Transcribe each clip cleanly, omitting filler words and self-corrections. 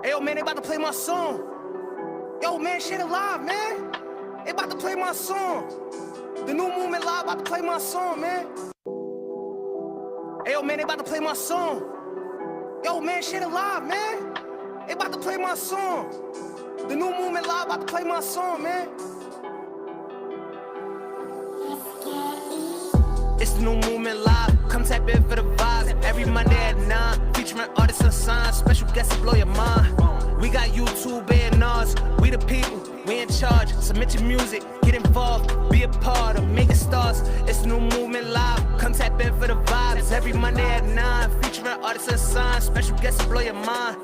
Hey, yo, man, they about to play my song. Yo, man, shit alive, man. They about to play my song. The new movement live about to play my song, man. Hey, yo, man, they about to play my song. Yo, man, shit alive, man. They about to play my song. The new movement live about to play my song, man. It's the new movement live. Come tap in for the vibes. Every Monday at 9. Featuring artists and signs. Special guests to blow your mind. We got YouTube and ours. We the people. We in charge. Submit your music. Get involved. Be a part of Mega Stars. It's the new movement live. Come tap in for the vibes. Every Monday at 9. Featuring artists and signs. Special guests to blow your mind.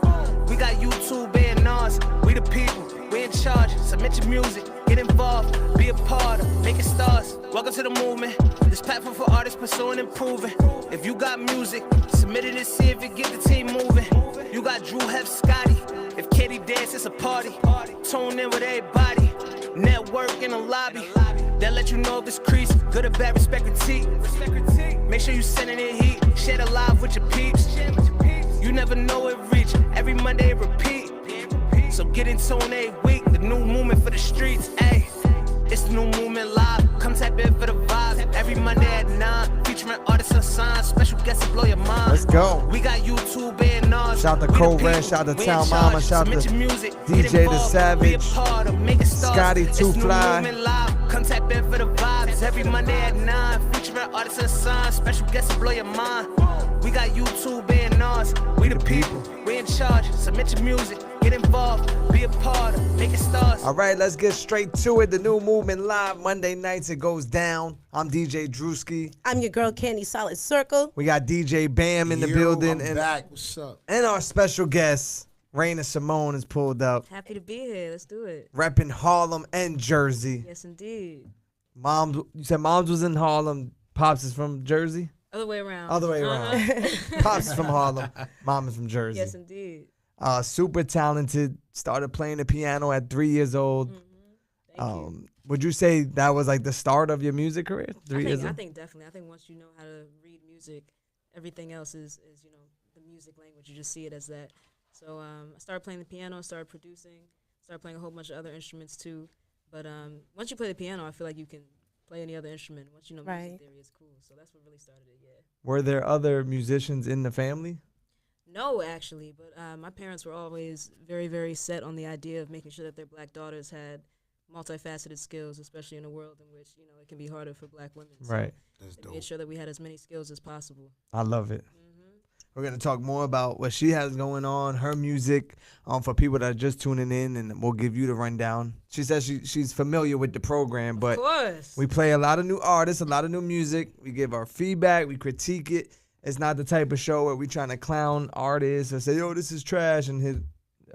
We got YouTube and ours. We the people. We in charge. Submit your music. Get involved. Be a part of Mega Stars. Welcome to the movement. This platform for artists pursuing and improving. If you got music, submit it and see if it get the team moving. You got Drew, Hef, Scotty. If Katie dance, it's a party. Tune in with everybody. Network in the lobby. They'll let you know if it's crease. Good or bad, respect critique. Make sure you sending it heat. Share the live with your peeps. You never know it reach. Every Monday it repeat. So get in tune every week. The new movement for the streets. Ayy. It's the new movement live. Come tap in for the vibes. Every Monday at 9. Featuring artists and signs. Special guests to blow your mind. Let's go. We got YouTube and ours. Shout to Cold Red, shout to Town Mama, shout to DJ The Savage, Scotty Too Fly. Come tap in for the vibes. Every Monday at 9. Featuring artists and signs. Special guests to blow your mind. We got YouTube and ours. We the people. We in charge. Submit your music. Get involved, be a part of Mega Stars. All right, let's get straight to it. The new movement live Monday nights. It goes down. I'm DJ Drewski. I'm your girl Candy Solid Circle. We got DJ Bam in the building, I'm back. What's up? And our special guest Raina Simone is pulled up. Happy to be here. Let's do it. Repping Harlem and Jersey. Yes, indeed. You said Mom's was in Harlem. Pops is from Jersey. Other way around. Other way around. Pops is from Harlem. Mom is from Jersey. Yes, indeed. Super talented. Started playing the piano at 3 years old. Thank you. Would you say that was like the start of your music career? 3 years old? I think definitely. I think once you know how to read music, everything else is you know, the music language. You just see it as that. So I started playing the piano, started producing, started playing a whole bunch of other instruments too. But once you play the piano, I feel like you can play any other instrument. Once you know music theory is cool. So that's what really started it, yeah. Were there other musicians in the family? No, actually, but my parents were always very, very set on the idea of making sure that their black daughters had multifaceted skills, especially in a world in which, you know, it can be harder for black women. Right. That's They dope. made sure that we had as many skills as possible. I love it. We're going to talk more about what she has going on, her music, for people that are just tuning in, and we'll give you the rundown. She says she's familiar with the program, but Of course. we play a lot of new artists, a lot of new music. We give our feedback. We critique it. It's not the type of show where we trying to clown artists or say, yo, this is trash and hit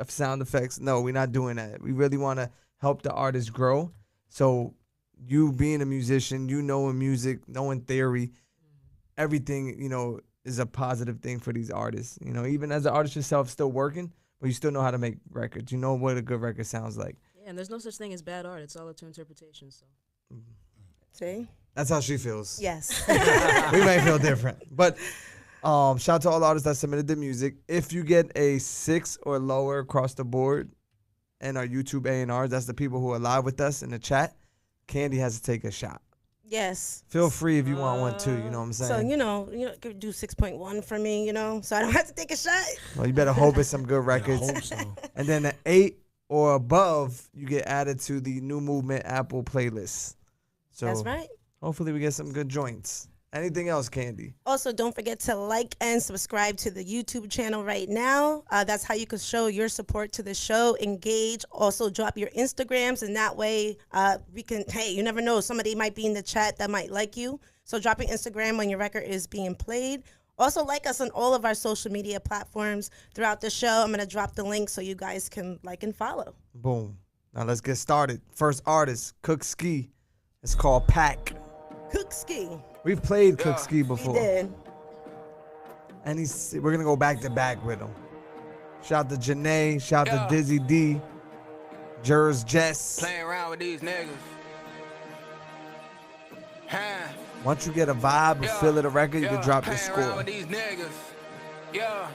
sound effects. No, we're not doing that. We really want to help the artists grow. So you being a musician, you knowing music, knowing theory, everything, you know, is a positive thing for these artists. You know, even as an artist yourself, still working, but you still know how to make records. You know what a good record sounds like. Yeah, and there's no such thing as bad art. It's all up to interpretation. So. See? That's how she feels. Yes. We may feel different. But shout out to all the artists that submitted the music. If you get a 6 or lower across the board and our YouTube A&Rs, that's the people who are live with us in the chat, Candy has to take a shot. Yes. Feel free if you want one too, you know what I'm saying? So, you could do 6.1 for me, so I don't have to take a shot. Well, you better hope it's some good records. I hope so. And then an 8 or above, you get added to the New Movement Apple playlist. So That's right. hopefully we get some good joints. Anything else, Candy? Also, don't forget to like and subscribe to the YouTube channel right now. That's how you can show your support to the show, engage. Also, drop your Instagrams, and that way we can, hey, you never know. Somebody might be in the chat that might like you. So drop your Instagram when your record is being played. Also, like us on all of our social media platforms throughout the show. I'm going to drop the link so you guys can like and follow. Boom. Now let's get started. First artist, Cook Ski. It's called Pack. Cook Ski. We've played Cook Ski We before. did. And we're going to go back to back with him. Shout to Janae. Shout to Dizzy D. Jers Jess. Playing around with these niggas. Once you get a vibe or feel of the record, you can drop the Playing around score. with these niggas. Yeah.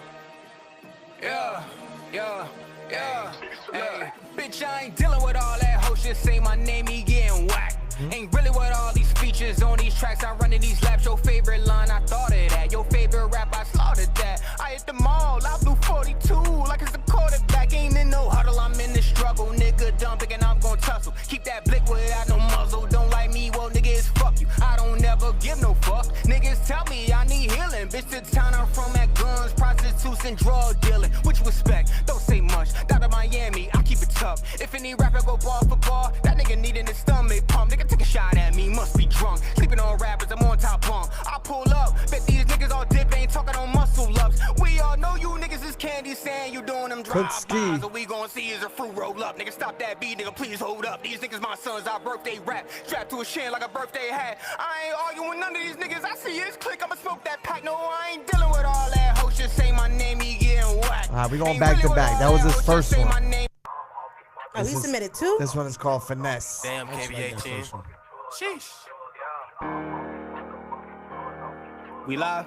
Yeah, hey, bitch, I ain't dealing with all that hoe shit. Say my name, he getting whacked. Ain't really with all these features on these tracks. I'm running these laps. Your favorite line, I thought of that. Your favorite rap, I slaughtered that. I hit the mall, I blew 42 like it's a quarterback. Ain't in no huddle, I'm in the struggle. Nigga dumb thinking I'm gon' tussle. Keep that blick without no muzzle. Don't like me, well, nigga, it's fuck you. I don't never give no fuck. Niggas tell me I need healing. Bitch, the town I'm from at guns, prostitutes, and drug dealing. What you expect? Don't say much. Down to Miami, I keep it tough. If any rapper go ball for ball, that nigga needin' his stomach pump. Nigga, take a shot at me, must be drunk. Sleeping on rappers, I'm on top bunk. I pull up, bet these niggas all dip, ain't talking on muscle ups. We all know you niggas is candy, saying you doing them drive-bys. All we gon' see is a fruit roll up. Nigga, stop that beat, nigga, please hold up. These niggas my sons, our birthday rap. Strapped to a chin like a birthday hat. I ain't arguing with none of these niggas. I see his click, I'ma smoke that pack. No, I ain't dealing with all that hoe shit. Say my name, he getting whacked. Alright, we going back to back. That was his first one. Oh, he submitted two? This one is called Finesse. Damn, KB18. Sheesh. We live?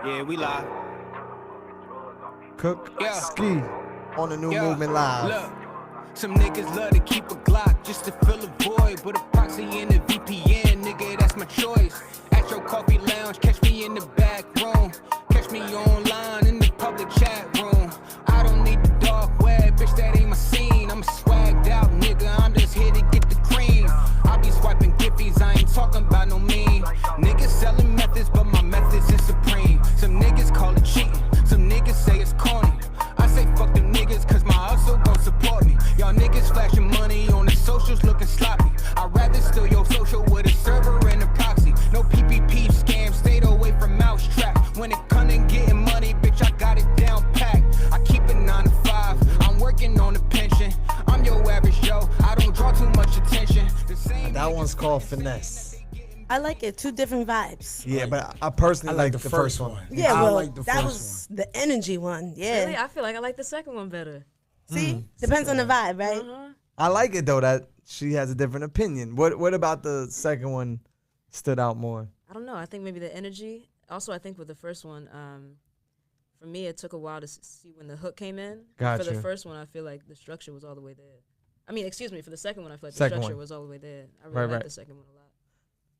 Yeah, we live. Cook Ski on the New Movement Live. Look, some niggas love to keep a Glock just to fill a void. Put a proxy in the VPN, nigga, that's my choice. At your coffee lounge, catch me in the back room. Catch me online in the public chat room. I don't need the dark web, bitch, that ain't my scene. I'm swagged out, nigga, I'm just here to get the cream. I be swiping giffies, I ain't talking about no mean. Niggas selling methods, but my methods is supreme. Some niggas call it cheating, some niggas say it's corny. I say fuck them niggas, cause my hustle gon' support me. Y'all niggas flashing money on the socials looking sloppy. I'd rather steal your social with a server and a proxy. No PPP scam, stayed away from mousetrap. When it come to getting money, bitch, I got it down packed. I keep it 9 to 5, I'm working on a pension. I'm your average Joe, I don't draw too much attention. That one's called Finesse. I like it. Two different vibes. Yeah, but I personally like the first one. Yeah, I well, like the that first was the energy one. Yeah. Really, I feel like I like the second one better. See? Depends on the vibe, right? I like it though that she has a different opinion. What about the second one stood out more? I don't know. I think maybe the energy. Also, I think with the first one, for me, it took a while to see when the hook came in. Gotcha. For the first one, I feel like the structure was all the way there. I mean, excuse me, for the second one, I feel like Second the structure one. was all the way there. I really like the second one a lot.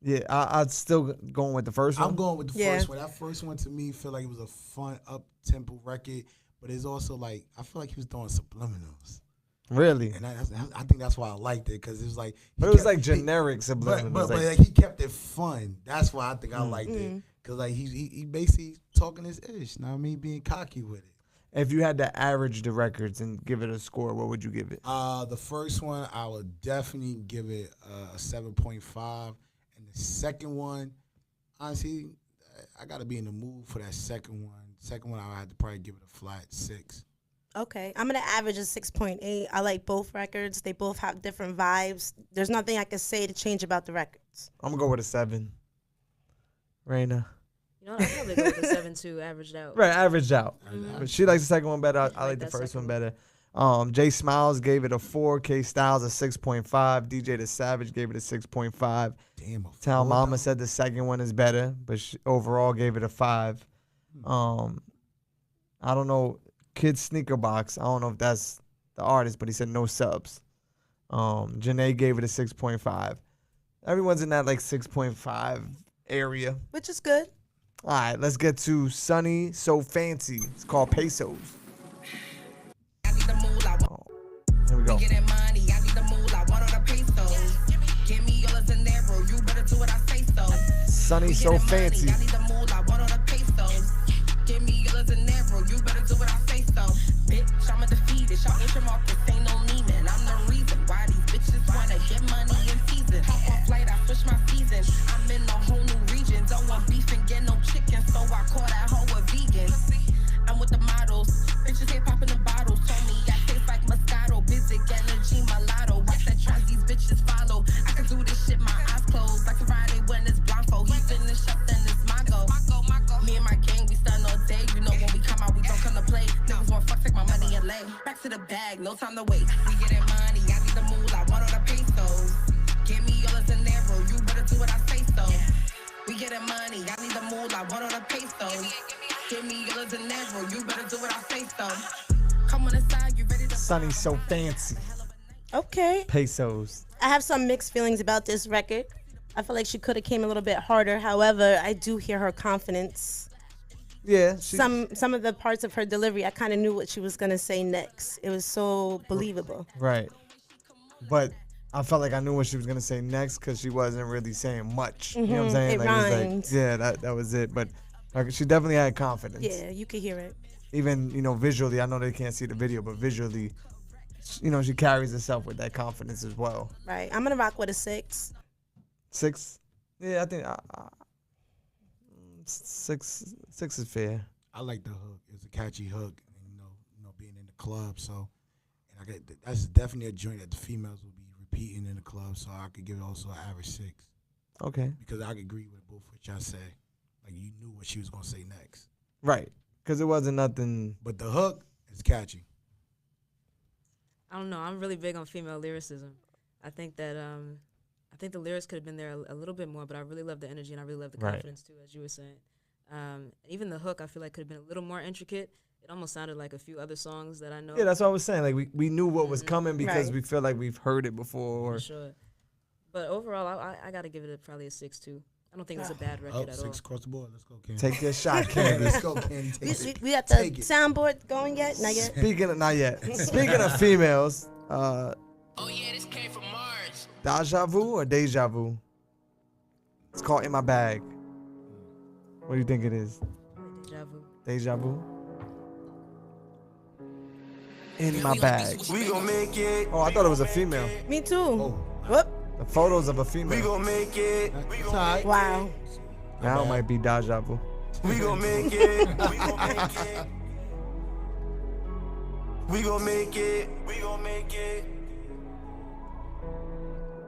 Yeah, I'd still going with the first one. I'm going with the Yeah. first one. That first one to me feel like it was a fun up-tempo record, but it's also like I feel like he was doing subliminals. Really? And I think that's why I liked it, because it was like. But it was like generic subliminals. But like, like, he kept it fun. That's why I think I liked it, because like he basically talking his ish. Know what I mean? Being cocky with it. if you had to average the records and give it a score, what would you give it? The first one, I would definitely give it a 7.5. And the second one, honestly, I got to be in the mood for that second one. Second one, I would have to probably give it a flat 6. Okay, I'm gonna average a 6.8. I like both records. They both have different vibes. There's nothing I can say to change about the records. I'm gonna go with a 7. Raina. You know, I'd probably go with a 7.2, averaged out. Right, averaged out. Mhm. But she likes the second one better. I like the that first one second better. Jay Smiles gave it a 4. K Styles a 6.5. DJ The Savage gave it a 6.5. Damn. Town Mama said the second one is better, but she overall gave it a 5. I don't know. Kid Sneaker Box. I don't know if that's the artist, but he said no subs. Janae gave it a 6.5. Everyone's in that like 6.5 area. Which is good. All right, let's get to Sunny So Fancy. It's called Pesos. Oh, here we go. Sunny So Fancy. Bitch, I'm undefeated. Y'all Asian markets ain't no Neiman. I'm the reason why these bitches wanna get money in season. Hop off flight, I switch my season. I'm in a whole new region. Don't want beef and get no chicken, so I call that hoe a vegan. I'm with the models. Bitches here popping the bottles. Told me I taste like Moscato. Basic energy, mulatto. Watch that trends these bitches follow. I can do this shit, my eyes closed. Like a Friday when it's Blanco. He finished up, then it's my go. Me and my gang, we stun all day. You know when we come out, we don't come to play. Niggas want fuck, take my money and lay. Back to the bag, no time to wait. We getting money, I need the moolah, want all the pesos. Give me all the dinero, you better do what I say so. We getting money, I need the moolah, want all the pesos. Give me yellow than natural. You better do what I say so. Come on inside, you ready to Sunny's so fancy. Okay. Pesos. I have some mixed feelings about this record. I feel like she could have came a little bit harder. However, I do hear her confidence. Yeah. Some of the parts of her delivery, I kind of knew what she was gonna say next. It was so believable. Right. But I felt like I knew what she was gonna say next because she wasn't really saying much. You know what I'm saying? It was rhymed. like, yeah, that was it. But like, she definitely had confidence. Yeah, you could hear it. Even, visually, I know they can't see the video, but visually, she carries herself with that confidence as well. Right. I'm gonna rock with a 6. 6? Yeah, I think 6 is fair. I like the hook. It's a catchy hook, and, being in the club. So, and that's definitely a joint that the females will be repeating in the club. So I could give it also an average 6. Okay. Because I could agree with both what y'all say. Like you knew what she was gonna say next. Right. Because it wasn't nothing. But the hook is catchy. I don't know. I'm really big on female lyricism. I think that the lyrics could have been there a little bit more, but I really love the energy and I really love the confidence too, as you were saying. Even the hook, I feel like could have been a little more intricate. It almost sounded like a few other songs that I know. Yeah, that's what I was saying. Like we knew what was coming because Right. we feel like we've heard it before. For sure. But overall, I got to give it probably a 6 too. I don't think it's a bad record at all. 6 across the board. Let's go, Candy. Take your shot, Candy. Let's go, Candy. We got the Take it. soundboard going yet? Not yet. Not yet. Speaking of females, Oh yeah, this came from Mars. Deja Vu or Deja Vu? It's called In My Bag. What do you think it is? Deja vu. Deja Vu? In My Bag. We gon' make it. Oh, I thought it was a female. Me too. Oh. Whoop. The photos of a We female. gon' make it. It's all right. Wow. Now it might be Deja Vu. We gon' make it. We gon' make it. We gon' make it. We gon' make it.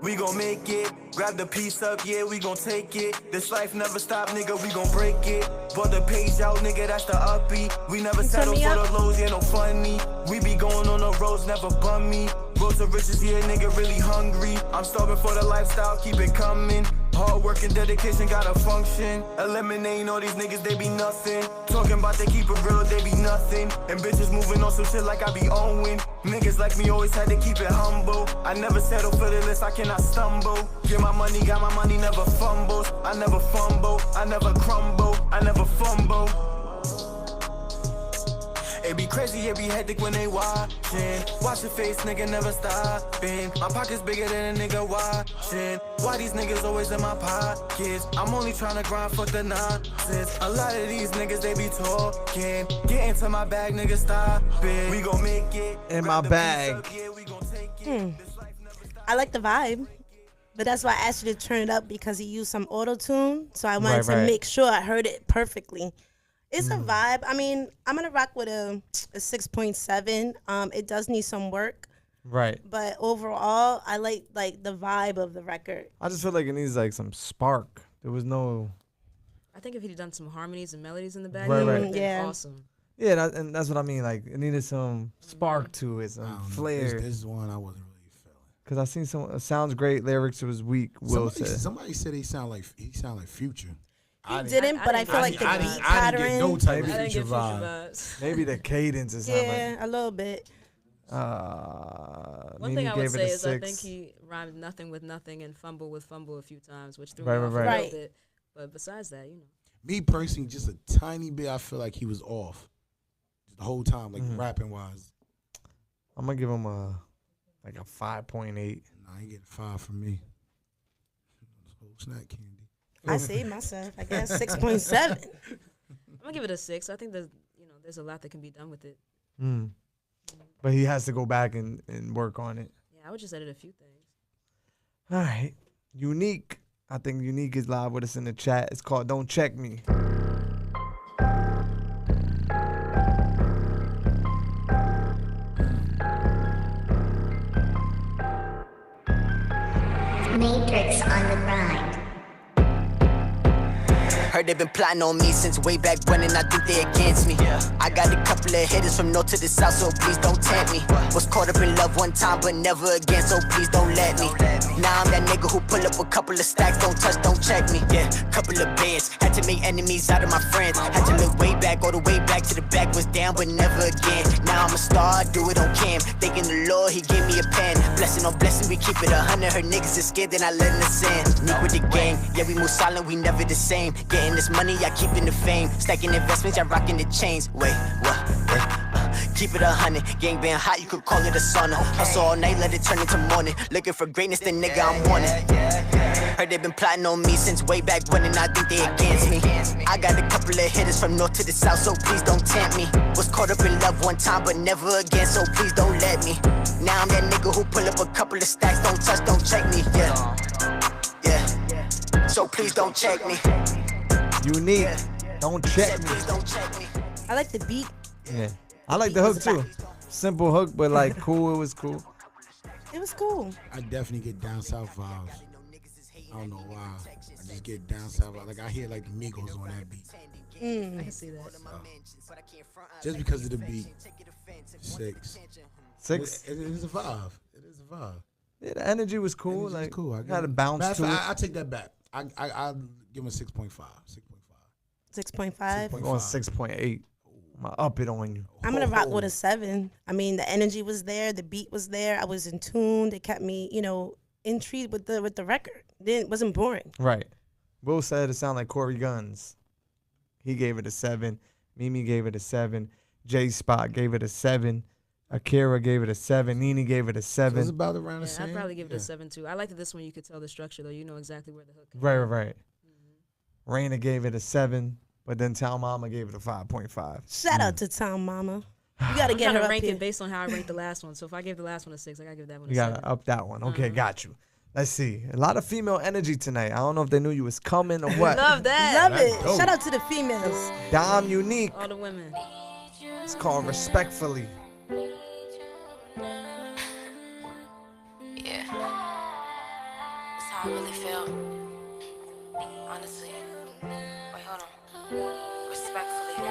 We gon' make it. Grab the piece up, yeah, we gon' take it. This life never stop, nigga, we gon' break it. Bought the page out, nigga, that's the upbeat. We never settle for the lows, yeah, no funny. We be going on the roads, never bum me. Road to riches, yeah, nigga, really hungry. I'm starving for the lifestyle, keep it coming. Hard work and dedication gotta function. Eliminating all these niggas, they be nothing. Talking about they keep it real, they be nothing. And bitches moving on some shit like I be Owen. Niggas like me always had to keep it humble. I never settle for the list, I cannot stumble. Get my money, got my money, never fumbles. I never fumble, I never crumble, I never fumble. It be crazy, it be hectic when they watching. Watch your face, nigga, never stopping. My pocket's bigger than a nigga watching. Why these niggas always in my pockets? I'm only trying to grind, fuck the nonsense. A lot of these niggas, they be talking. Get into my bag, nigga, stop it. We gon' make it. In my bag. I like the vibe. But that's why I asked you to turn it up because he used some auto-tune. So I wanted to make sure I heard it perfectly. It's a vibe. I mean, I'm going to rock with a 6.7. It does need some work. Right. But overall, I like the vibe of the record. I just feel like it needs like some spark. There was no. I think if he'd done some harmonies and melodies in the back, Right, it would right. have been Yeah. awesome. Yeah, and that's what I mean. Like it needed some spark to it, I some don't know. flair. This is one I wasn't really feeling. Because I seen some. It sounds great. Lyrics was weak. Will said. Somebody said he sound like Future. He didn't, but I feel like the beat I didn't pattern. get no type I of didn't Future get future vibe. vibes. Maybe the cadence is something. Yeah, a little bit. One thing I would say is I think he rhymed nothing with nothing and fumble with fumble a few times, which threw me off a Right. little bit. But besides that, Me personally, just a tiny bit, I feel like he was off the whole time, like rapping wise. I'm gonna give him a 5.8. Nah, he getting 5 from me. Whole snack candy. I saved myself. I guess 6.7. I'm gonna give it a 6. I think there's a lot that can be done with it. But he has to go back and work on it. Yeah, I would just edit a few things. All right. Unique. I think Unique is live with us in the chat. It's called Don't Check Me. Matrix on the grind. Heard they been plotting on me since way back when, and I think they against me. I got a couple of hitters from north to the south, so please don't tempt me. Was caught up in love one time, but never again, so please don't let me. Now I'm that nigga who pull up a couple of stacks, don't touch, don't check me. Yeah, couple of beds, had to make enemies out of my friends. Had to look way back back, all the way back to the back, was down but never again. Now I'm a star, I do it on cam. Thanking the Lord, he gave me a pen. Blessing on blessing, we keep it 100. Her niggas is scared, then I let us in. Nick with the gang, yeah, we move silent, we never the same. Getting this money, I keeping the fame. Stacking investments, I rocking the chains. Wait, what? Keep it 100, gang been hot, you could call it a sauna. Hustle all night, let it turn into morning. Looking for greatness, then nigga, I'm on it. Heard they been plotting on me since way back when, and I think they against me. I got a couple of hitters from north to the south, so please don't tempt me. Was caught up in love one time, but never again, so please don't let me. Now I'm that nigga who pull up a couple of stacks, don't touch, don't check me, yeah. So please don't check me. Unique. Don't check me. Please don't check me. I like the beat. Yeah. I like the hook too. Simple hook, but like cool. It was cool. It was cool. I definitely get down south vibes. I don't know why. I just get down south vibes. Like I hear like the Migos on that beat. I can see that. Just because of the beat. 6. Six. It is a vibe. It is a vibe. Yeah, the energy was cool. Energy's Like cool. I had a bounce to it. I take that back. I give him a 6.5. 6.5. I'm going 6.8. I'm gonna up it on you. I'm gonna rock with a 7. I mean, the energy was there, the beat was there. I was in tune. It kept me, intrigued with the record. It wasn't boring. Right. Will said it sounded like Corey Guns. He gave it a 7. Mimi gave it a 7. J Spot gave it a 7. Akira gave it a 7. Nene gave it a 7. So it's about around the Yeah, same. I'd probably give it a 7 too. I like that this one you could tell the structure though. You know exactly where the hook. Right. Raina gave it a 7, but then Town Mama gave it a 5.5. Shout out to Town Mama. You gotta I'm get trying her to up rank here. it based on how I ranked the last one. So if I gave the last one a 6, I gotta give that one a You 7. gotta up that one. Okay, got you. Let's see. A lot of female energy tonight. I don't know if they knew you was coming or what. Love that. Love it. dope. Shout out to the females. Dom Unique. All the women. It's called Respectfully. Yeah. That's how I really feel. Honestly. Wait, hold on. Respectfully.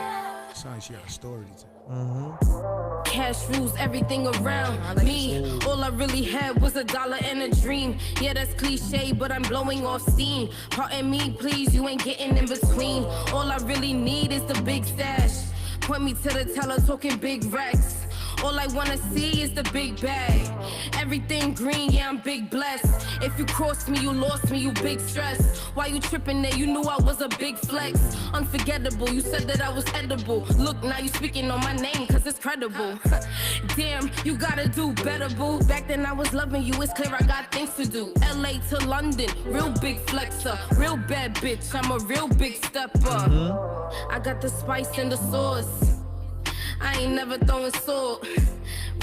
Sounds like she got a story to tell. Cash rules everything around me. All I really had was $1 and a dream. Yeah, that's cliche, but I'm blowing off steam. Pardon me, please, you ain't getting in between. All I really need is the big stash. Point me to the teller talking big racks. All I wanna see is the big bag. Everything green, yeah, I'm big blessed. If you crossed me, you lost me, you big stress. Why you tripping there? You knew I was a big flex. Unforgettable, you said that I was edible. Look, now you speaking on my name, cause it's credible. Damn, you gotta do better, boo. Back then I was loving you, it's clear I got things to do. LA to London, real big flexer. Real bad bitch, I'm a real big stepper. I got the spice and the sauce. I ain't never throwing salt.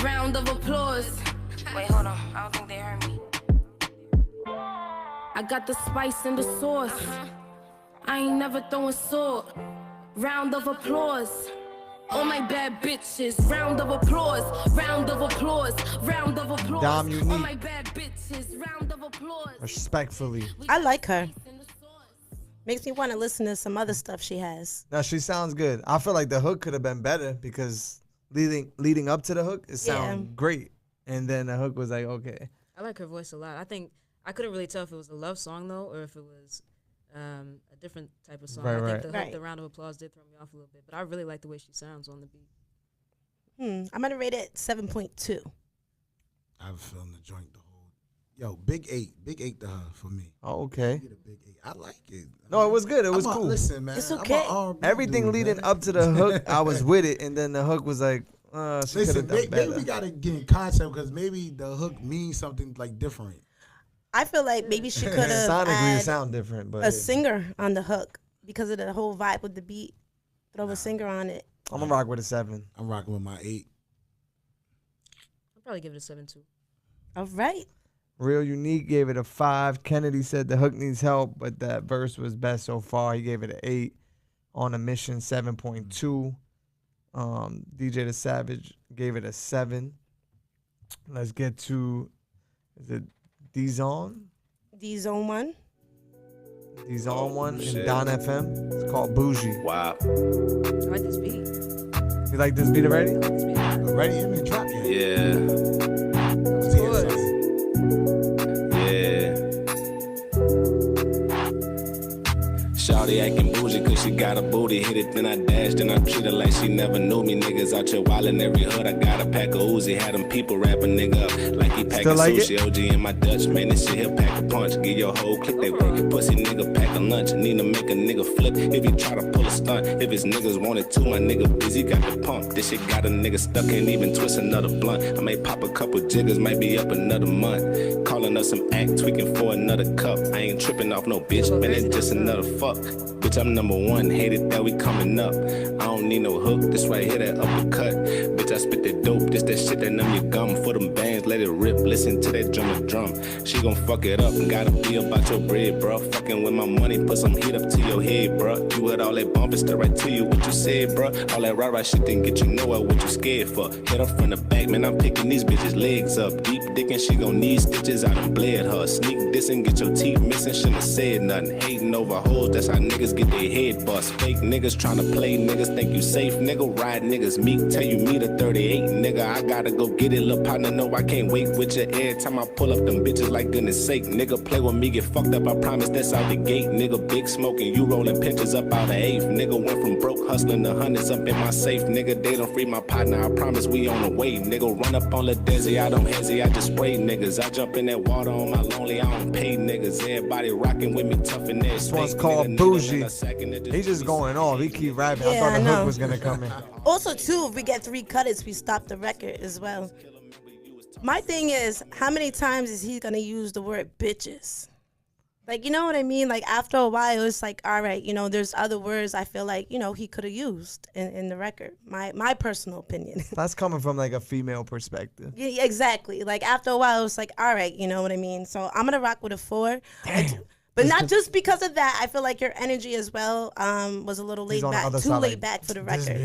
Round of applause. Wait, hold on. I don't think they heard me. I got the spice and the sauce. I ain't never throwing salt. Round of applause. All my bad bitches. Round of applause. Round of applause. Round of applause. Dom Unique. All my bad bitches. Round of applause. Respectfully. I like her. Makes me want to listen to some other stuff she has. Now she sounds good. I feel like the hook could have been better because leading up to the hook, it sounded great. And then the hook was like, okay. I like her voice a lot. I think I couldn't really tell if it was a love song though, or if it was a different type of song. Right, I right. think the hook, Right. the round of applause did throw me off a little bit, but I really like the way she sounds on the beat. I'm gonna rate it 7.2. I have a feeling the joint the whole. Yo, Big 8 to her for me. Oh, okay. Get a Big 8. I like it. No, it was good. It was I'm a- cool. Listen, man. It's I'm a okay. R&B Everything dude, leading man. up to the hook, I was with it. And then the hook was like, she could Listen, have done maybe better. we gotta get in concept because maybe the hook means something like different. I feel like maybe she could have Sonically, it had sound different, but a singer on the hook because of the whole vibe with the beat. Throw a singer on it. I'm gonna rock with a 7. I'm rocking with my 8. I'll probably give it a 7 too. All right. Real Unique gave it a 5. Kennedy said the hook needs help, but that verse was best so far. He gave it an 8. On a Mission, 7.2. DJ The Savage gave it a 7. Let's get to, is it D-Zone? D-Zone 1. D-Zone 1 in Don FM. It's called Bougie. Wow. I like this beat. You like this beat already? This beat. Ready? It ain't dropped yet. Yeah. Let's hear course. something. Yeah. Shawty acting bougie cause She got a booty, hit it, then I dashed, and I treat her like she never knew me. Niggas out here wildin' every hood. I got a pack of Uzi, had them people wrap a nigga up like he packing like sushi. OG in my Dutch, man, this shit here pack a punch. Give your whole click they work. Pussy nigga pack a lunch. Need to make a nigga flip if he try to pull a stunt. If his niggas wanted to, my nigga busy got the pump. This shit got a nigga stuck, can't even twist another blunt. I may pop a couple jiggers, might be up another month. Calling up some act, tweaking for another cup. I ain't tripping off no bitch, man, it's just another fuck. Bitch, I'm number one, hated that we coming up. I don't need no hook, this right here, that uppercut. Bitch, I spit that dope, this that shit that numb your gum. For them bands, let it rip, listen to that drum. She gon' fuck it up, gotta be about your bread, bro. Fucking with my money, put some heat up to your head, bro. You with all that bumpin', still right to you, what you said, bro. All that rah-rah shit didn't get you nowhere, what you scared for. Hit her from the back, man, I'm picking these bitches' legs up. Deep dick and she gon' need stitches, I done bled her. Sneak this and get your teeth missing, shouldn't said nothing. Hating over hoes, that's how niggas get their head bust. Fake niggas tryna play niggas, think you safe, nigga. Ride niggas meek, tell you me the 38, nigga. I gotta go get it, lil' partner, no, I can't wait with you. Every time I pull up them bitches, like goodness sake, nigga. Play with me, get fucked up, I promise that's out the gate, nigga. Big smoking, you rolling pictures up out of eighth, nigga. Went from broke hustling to hundreds up in my safe, nigga. They don't free my partner, I promise we on the way, nigga. Run up on the desi, I don't hesitate, I just spray niggas. I jump in that water on my lonely, I don't pay niggas. Everybody rocking with me tough in there. This one's called Bougie. He's just going off. He keep rapping. I thought the hook was gonna come in. Also, too, if we get 3 cuts, we stop the record as well. My thing is, how many times is he gonna use the word bitches? Like, you know what I mean? Like, after a while, it's like, all right, you know, there's other words I feel like, you know, he could have used in the record. My personal opinion. That's coming from like a female perspective. Yeah, exactly. Like, after a while, it's like, all right, you know what I mean? So I'm gonna rock with a 4. But not just because of that. I feel like your energy as well was a little laid back, too laid back for the record.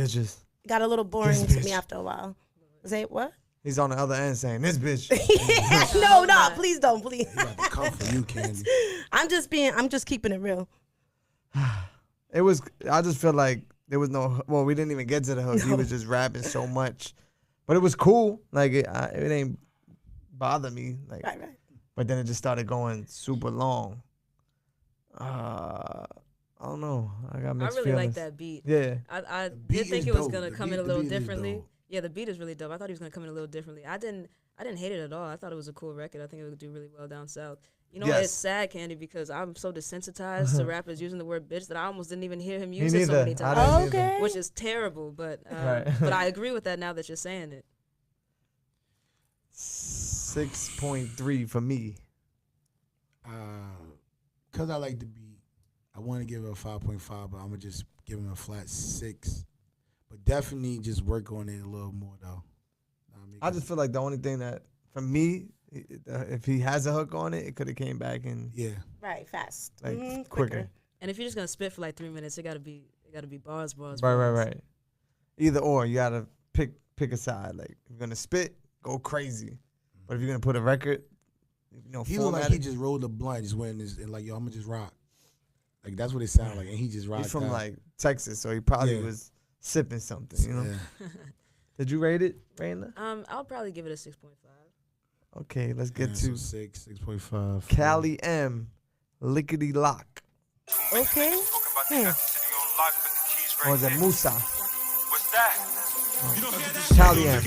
Got a little boring to me after a while. Say what? He's on the other end saying, this bitch. No, please don't, please. About to come for you, Candy. I'm just keeping it real. I just feel like there was well, we didn't even get to the hook. No. He was just rapping so much. But it was cool. Like, it ain't bother me. Like, right. But then it just started going super long. I don't know. I got mixed feelings. Like that beat. Yeah. I did think it was going to come in a little differently. Yeah, the beat is really dope. I thought he was going to come in a little differently. I didn't hate it at all. I thought it was a cool record. I think it would do really well down south. You know, It's sad, Candy, because I'm so desensitized to rappers using the word bitch that I almost didn't even hear him use it so many times. Oh, okay. Which is terrible, but but I agree with that now that you're saying it. 6.3 for me. Because I like the beat, I want to give it a 5.5, but I'm going to just give him a flat 6. But definitely just work on it a little more, though. I just feel like the only thing that, for me, if he has a hook on it, it could have came back and right, fast, like quicker. And if you're just gonna spit for like 3 minutes, it gotta be bars. Right. Either or, you gotta pick a side. Like, if you're gonna spit, go crazy. But if you're gonna put a record, you know, he looked like he just rolled a blunt, just went and like, yo, I'm gonna just rock. Like, that's what it sounded like, and he just rocked. He's from like Texas, so he probably was sipping something, you know. Yeah. Did you rate it, Raina? I'll probably give it a 6.5. Okay, let's get to 6.5. Cali M, Lickety Lock. Okay. Or is it Musa? What's that? Cali M.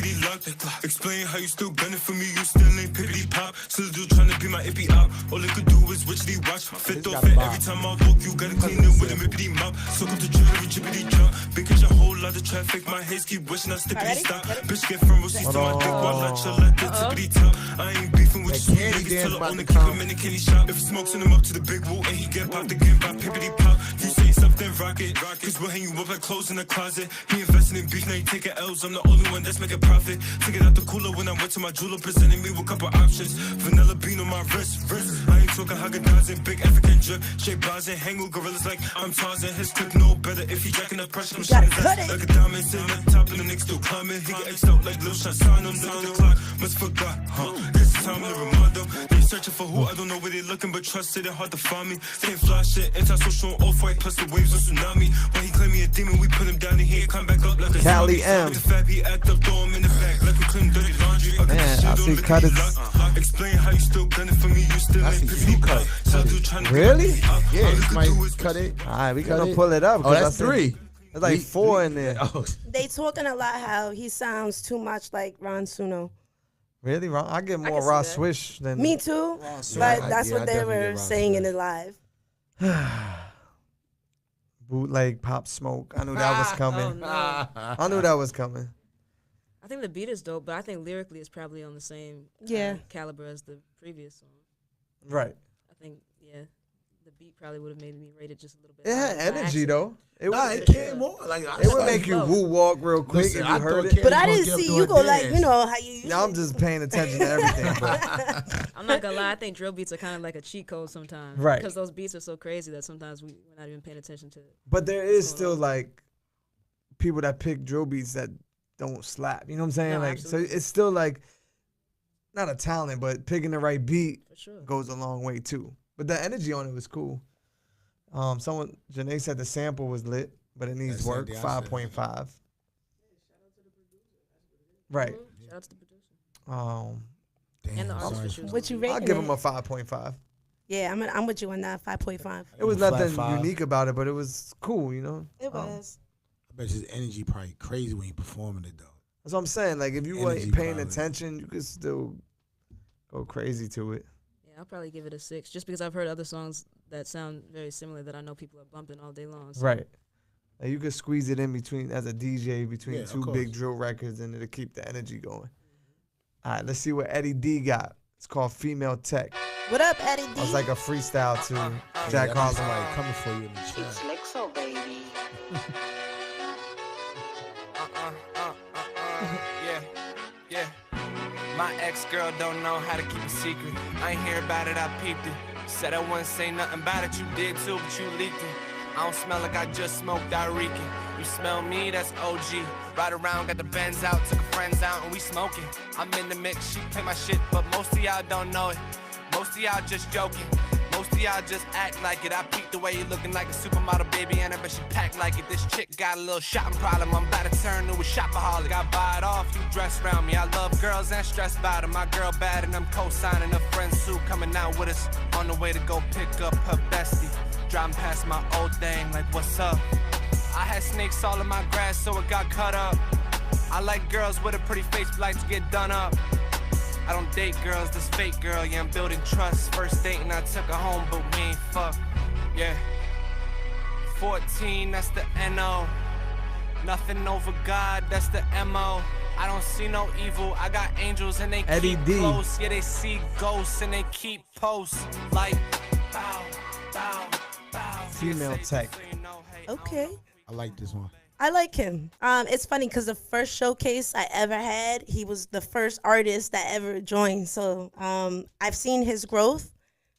Explain how you still gunning for me, you still ain't pippity pop. Still trying to be my ippy up. All I could do is richly watch. Fit off it every time I walk, you gotta clean it with a mippity mop. So come to drill every chippity drop. Been catch a whole lot of traffic, my haze keep wishing I stippity stop. Bitch get from receipts to my dick while I chill at the tippity top. I ain't beefing with you, niggas till I only keep him in the candy shop. If he smokes in him up to the big wall and he get popped again by pippity pop. You say something rocket, cause we'll hang you up like clothes in the closet. He investing in beef, now he taking L's, I'm the only one that's making profit. Took it out the cooler when I went to my jeweler, presenting me with a couple options. Vanilla bean on my wrist. I ain't talking Haagen-Dazs, big African drip. Straight bars and hang with gorillas like I'm Tarzan. His clip no better if he jacking up pressure. I'm shining like a diamond sitting at the top and the nigga still climbing. He get X'd out like Lil Shot, sign him down the clock. Must forgot, This is time to remind them. searching for who, I don't know where they looking, but trust it, it's hard to find me. Can't fly shit, anti-social off-white, plus the waves of tsunami. When he claim me a demon, we put him down and he ain't come back up like a Cali zombie. M. With the fab, he act up, throw him in the back like we clean dirty laundry. Man, I see cut it. Explain how you still gunning for me, you still ain't you cut it. Really? Yeah, you might cut it. All right, we Cut gonna it. pull it up. Oh, 'cause I that's said- 3. There's like 4 in there. Oh, They talking a lot how he sounds too much like Ron Suno. Really wrong? I get more can see raw that. swish than Me too, Swish. but that's Yeah, what I they definitely were get Ron saying in Swish. it live. bootleg Pop Smoke. I knew that was coming. Oh, no. I knew that was coming. I think the beat is dope, but I think lyrically it's probably on the same caliber as the previous song. Right. I think, yeah, the beat probably would have made me rate it just a little bit. It had higher by energy accident. though. It Nah, would, it came on. Like, it would make you woo walk real quick Listen, if I you heard thought it. But I Gonna didn't get up see to you a go like, dance. you know, how you usually. Yeah, I'm just paying attention to everything. But I'm not gonna lie, I think drill beats are kind of like a cheat code sometimes. Right. Because those beats are so crazy that sometimes we're not even paying attention to it. But there is still like people that pick drill beats that don't slap. You know what I'm saying? No, like absolutely. so it's still like not a talent, but picking the right beat For sure. goes a long way too. But the energy on it was cool. Janae said the sample was lit, but it needs That's work. something I said. 5.5. Right. Shout out to the producer. Damn, And the artist sorry. for choosing. What you I'll rating give it? him a 5.5. Yeah, I'm with you on that. 5.5. It was Flat nothing 5. unique about it, but it was cool, you know? It was. I bet his energy probably crazy when he performing it though. That's what I'm saying. Like, if you Energy weren't paying probably. attention, you could still go crazy to it. Yeah, I'll probably give it a 6, just because I've heard other songs that sound very similar that I know people are bumping all day long. So Right. Like, you could squeeze it in between, as a DJ, between Yeah, of two course. big drill records, and it'll keep the energy going. All right, let's see what Eddie D got. It's called Female Tech. What up, Eddie D? It's like a freestyle to Jack That means Harlow. somebody coming for you in the chat. Yeah. My ex-girl don't know how to keep a secret. I ain't hear about it, I peeped it. Said I wouldn't say nothing about it, you did too, but you leaked it. I don't smell like I just smoked Rican. You smell me, that's OG. Ride around, got the Benz out, took her friends out, and we smoking. I'm in the mix, she play my shit, but most of y'all don't know it. Most of y'all just joking. Most of y'all just act like it. I peeked the way you looking like a supermodel, baby, and I bet she packed like it. This chick got a little shopping problem. I'm about to turn to a shopaholic. I buy it off, you dress around me. I love girls and stress about it. My girl bad and I'm co-signing. A friend Sue coming out with us on the way to go pick up her bestie. Driving past my old thing like, what's up? I had snakes all in my grass, so it got cut up. I like girls with a pretty face, but like to get done up. I don't date girls, this fake girl, yeah, I'm building trust. First date and I took her home, but we ain't fuck, yeah. 14, that's the N.O. Nothing over God, that's the M.O. I don't see no evil, I got angels and they Eddie keep D. close. Yeah, they see ghosts and they keep posts. Like, bow, bow, bow. Female Tech. So you know, hey, Okay. I like this one. I like him. It's funny because the first showcase I ever had, he was the first artist that ever joined. So I've seen his growth.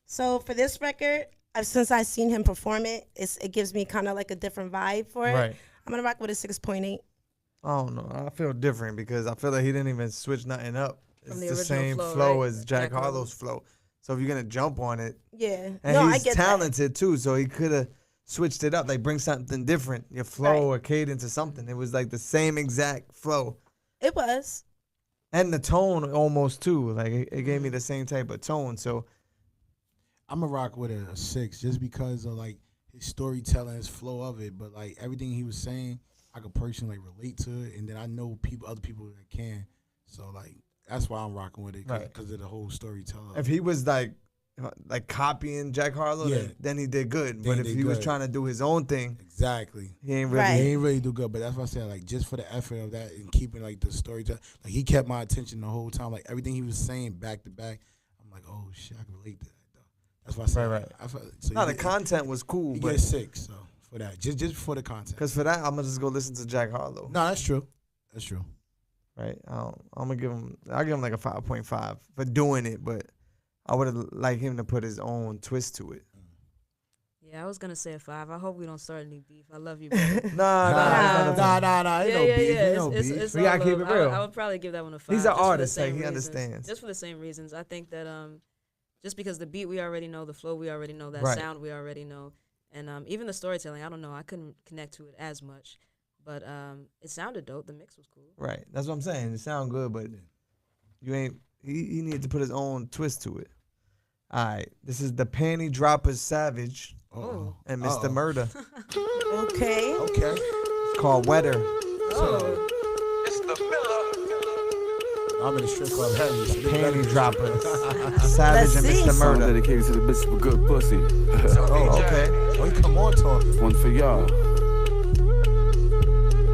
So for this record, since I've seen him perform it, it gives me kind of like a different vibe for it. Right. I'm gonna rock with a 6.8. I don't know. I feel different because I feel like he didn't even switch nothing up. It's From the the same original flow right? as Jack Jack Harlow's Harlow's. flow. So if you're gonna jump on it, Yeah. and no, I he's get that. talented too, so he could have switched it up, like bring something different, your flow or cadence or something. It was like the same exact flow, It was. and the tone almost too. Like it gave me the same type of tone. So I'm gonna rock with a 6 just because of like his storytelling, his flow of it. But like everything he was saying, I could personally relate to it, and then I know other people that can. So like that's why I'm rocking with it because of the whole storytelling. if he was like copying Jack Harlow, Yeah. then he did good. Then But he if did he was good. trying to do his own thing, Exactly. he ain't really. Right. He ain't really do good, but that's why I said like just for the effort of that and keeping like the storytelling, like he kept my attention the whole time. Like everything he was saying back to back, I'm like, oh shit, I can relate to that though. That's why I said Right. I felt, so No, he the get- content was cool, He but gets 6, so for that, just for the content. because for that, I'm gonna just go listen to Jack Harlow. No, that's true. That's true. Right? I'm gonna give him. I'll give him like a 5.5 for doing it, but I would have liked him to put his own twist to it. Yeah, I was gonna say a 5. I hope we don't start any beef. I love you, bro. Nah. Nah. Ain't no beef. Ain't no beef. It's We gotta all keep love. it real. I would probably give that one a 5. He's an just for the artist, like, same he reasons. understands. Just for the same reasons. I think that just because the beat we already know, the flow we already know, that Right. sound we already know, and even the storytelling, I don't know, I couldn't connect to it as much, but it sounded dope. The mix was cool. Right. That's what I'm saying. It sound good, but you ain't. He needed to put his own twist to it. All right. This is the Panty Droppers Savage and Mr. Murder. Okay. Okay. It's called Wetter. I'm in the strip club heavy. So they better Panty be- Droppers. Savage and see. Mr. Song Murder. dedicated to the bitch for good pussy. Oh, okay. Oh, he come on talking. One for y'all.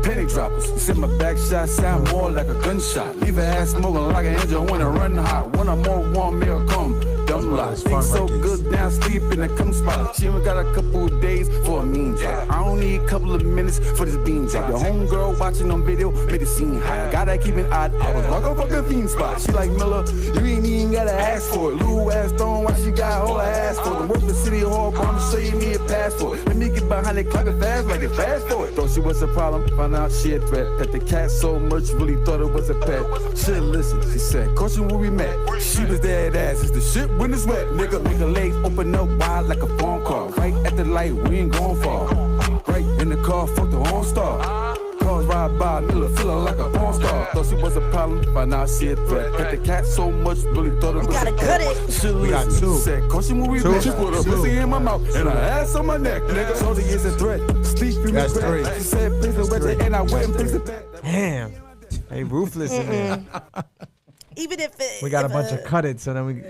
Penny droppers. Send my back shot sound more like a gunshot. Leave her ass smoking like an engine when it run hot. When I'm more warm, meal come. Dumb lot. Think so good down sleep in the cum spot. She only got a couple of days for a mean job. I don't need a couple of minutes for this bean job. Your homegirl watching on video made it seem high. Gotta keep an eye. I was like a fucking fiend spot. She like Miller, you ain't even gotta ask for it. Lou ass throne, why she got all her ass for it. Work the city hall, promise show you me a passport. Let me get behind it, clap it fast like it fast forward. Thought she was a problem, found out she a threat. Pet the cat so much, really thought it was a pet. Shit, listen, she said, caution where we met. She was dead ass, it's the shit when it's wet. Nigga, make her legs open up wide like a phone call. Right at the light, we ain't going far. Right in the car, fuck the whole star. Cars ride by, Miller feeling like a porn star. Thought she was a problem, found out she a threat. Pet the cat so much, really thought it was gotta a cut pet. it. Shit, We got listen, two. she said, caution where we Two. met. She put her pussy in my mouth and her ass on my neck. Nigga, so is a threat. Sleep in That's regret. three. She said, please don't wet it, and I went and placed it back. Damn. Hey, ruthless in there. Even if it, We got a if bunch of cut it, so then we.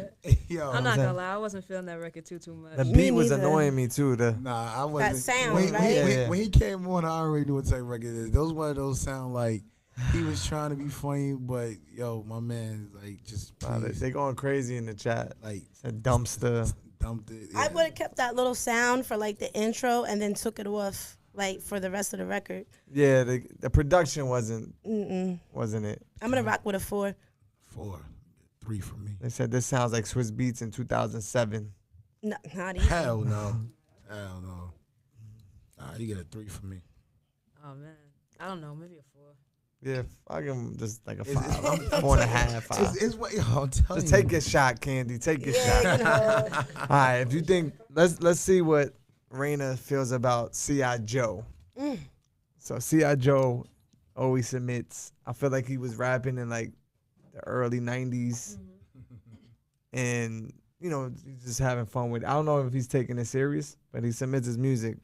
Yo, I'm not gonna lie, I wasn't feeling that record too much. The Me beat was neither. annoying me too. Nah, I wasn't. sound, when, right? when he came on, I already knew what type of record it is. Those one of those sound like he was trying to be funny, but yo, my man, like just They going crazy in the chat. like Said dumpster. dumped it. I would have kept that little sound for like the intro and then took it off like for the rest of the record. Yeah, the production wasn't it. I'm gonna rock with a 4. 4, 3 for me. They said this sounds like Swiss Beats in 2007. No, not even. Hell no, hell no. Nah, you get a 3 for me. Oh man, I don't know, maybe a 4. Yeah, I give him just like a It's- 5. I'm 4.5. 5. It's what yo, I'm telling Just you. take a shot, Candy. Take a Yeah, shot. you know. All right, if you think, let's see what Raina feels about C.I. Joe. So C.I. Joe always submits. I feel like he was rapping in like the early 90s. And, you know, he's just having fun with it. I don't know if he's taking it serious, but he submits his music.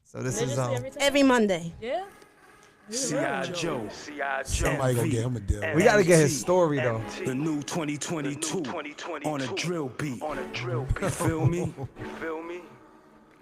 So this is Every Monday. Yeah. C.I. Joe. Somebody gonna get him a deal. we got to get his story though. The new 2022 on a drill beat. You feel me?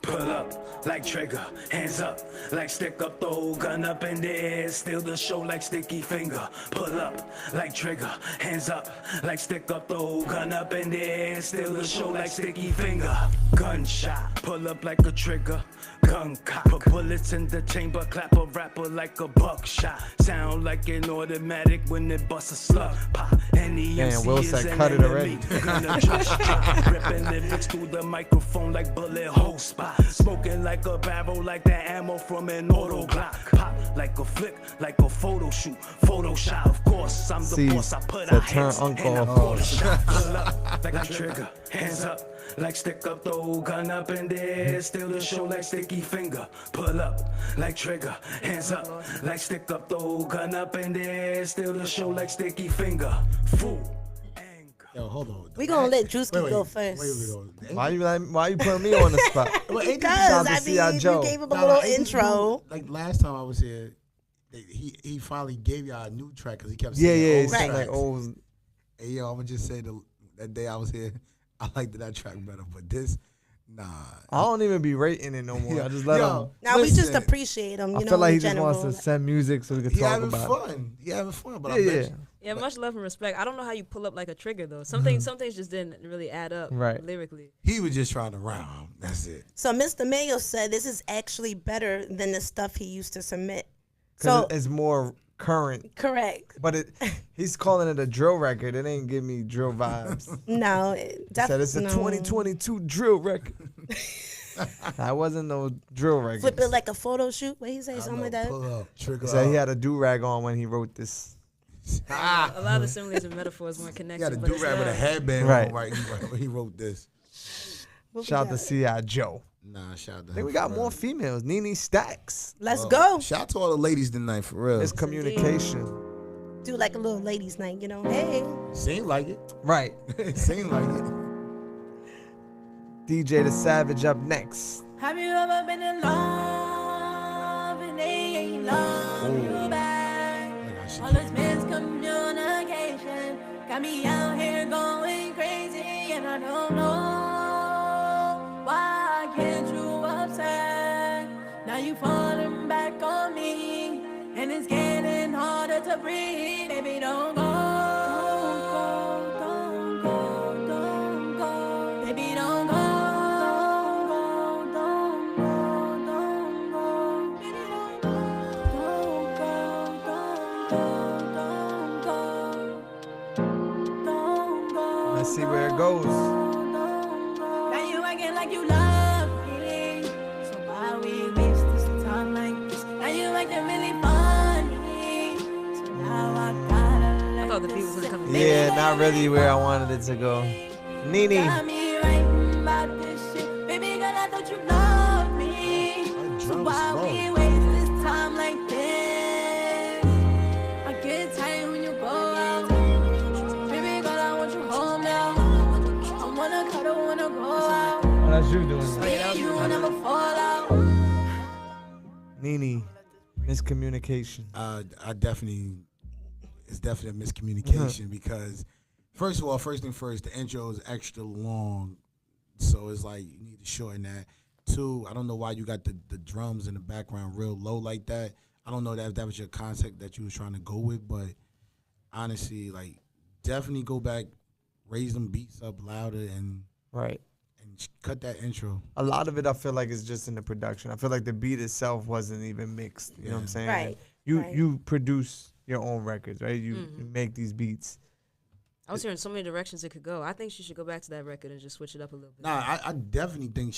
Pull up like trigger, hands up like stick up, throw gun up in the air, still the show like sticky finger. Pull up like trigger, hands up like stick up, throw gun up in the air, still the show like sticky finger. Gunshot, pull up like a trigger, gun cock, put bullets in the chamber, clap a rapper like a buckshot. Sound like an automatic when it busts a slug. Pop, any Damn, Will MC is said an cut it already. enemy. Gonna just drop, ripping lyrics through the microphone like bullet hole spot. Smoking like a barrel, like the ammo from an auto Glock. Pop like a flick, like a photo shoot, Photoshop. Of course, I'm the See, boss. I put said a turn hands uncle and I off. pull the shot. Pull up like a trigger, hands up. Like stick up, throw gun up in there, still the show like sticky finger. Pull up, like trigger, hands up. Like stick up, throw gun up in there, still the show like sticky finger. Fool. Yo, hold on. We gonna let Drewski Wait, go wait, first. wait. Why you putting me on the spot? Well, ain't Because Shout out to I C.I. mean, Joe. you gave him a Nah, little ain't this intro. dude- Like last time I was here, he finally gave y'all a new track because he kept Yeah, saying yeah, old it's Right. like tracks. old. Hey, yo, I'm gonna just say that day I was here, I liked that track better, but this, nah. I don't even be rating it no more. Yo, I just let yo, him. Now we just listen, appreciate him. You I know, feel like in he just general. wants to send music so we can He talk having about it. fun. He having fun, but I Yeah, bet yeah. you. Yeah, much love and respect. I don't know how you pull up like a trigger though. Some things just didn't really add up Right. lyrically. He was just trying to rhyme. That's it. So Mr. Mayo said this is actually better than the stuff he used to submit. Because So it's more current. correct. But he's calling it a drill record. It ain't give me drill vibes. No, He said it's a 2022 drill record. That wasn't no drill record. Flip it like a photo shoot. What he say? I Something know, like that. Pull up, trigger He said he up. had a do-rag on when he wrote this. A lot of the similes and metaphors weren't He connected. had a but it's do-rag with a love. headband Right. on right when he wrote this. Shout out to C.I. Joe. Nah, shout out to I think him we got for more real. females. Nene Stacks. Let's go. Shout out to all the ladies tonight, for real. It's communication. Do like a little ladies' night, you know? Hey. Seemed like it. Right. It seemed like it. DJ The Savage up next. Have you ever been in love and they ain't love you back? All this miscommunication got me out here going crazy, and I don't know why can't you upset? Now you falling back on me, and it's getting harder to breathe. Baby, don't go. Don't go, don't go. Baby, don't go. Let's see where it goes. Now you acting like you love me, so why we waste this time like this? Now you acting really funny, so now I gotta let I thought the beat was gonna come. Yeah, not really where I wanted it to go. Nene. got me writing about this shit. Baby girl, I thought you loved me, so why we waste this time like this? I get tired when you go out. Baby girl, I want you home now. I wanna cuddle, wanna go out. Oh, that's you doing that. Baby, you will never fall out. Nene. Miscommunication. It's definitely a miscommunication because, first of all, first thing first, the intro is extra long, so it's like you need to shorten that. Two, I don't know why you got the drums in the background real low like that. I don't know if that was your concept that you was trying to go with, but honestly, like, definitely go back, raise them beats up louder, and Right. cut that intro. A lot of it I feel like is just in the production. I feel like the beat itself wasn't even mixed. You know what I'm saying? Right. You produce your own records, right? You make these beats. I was hearing so many directions it could go. I think she should go back to that record and just switch it up a little bit. Nah, I definitely think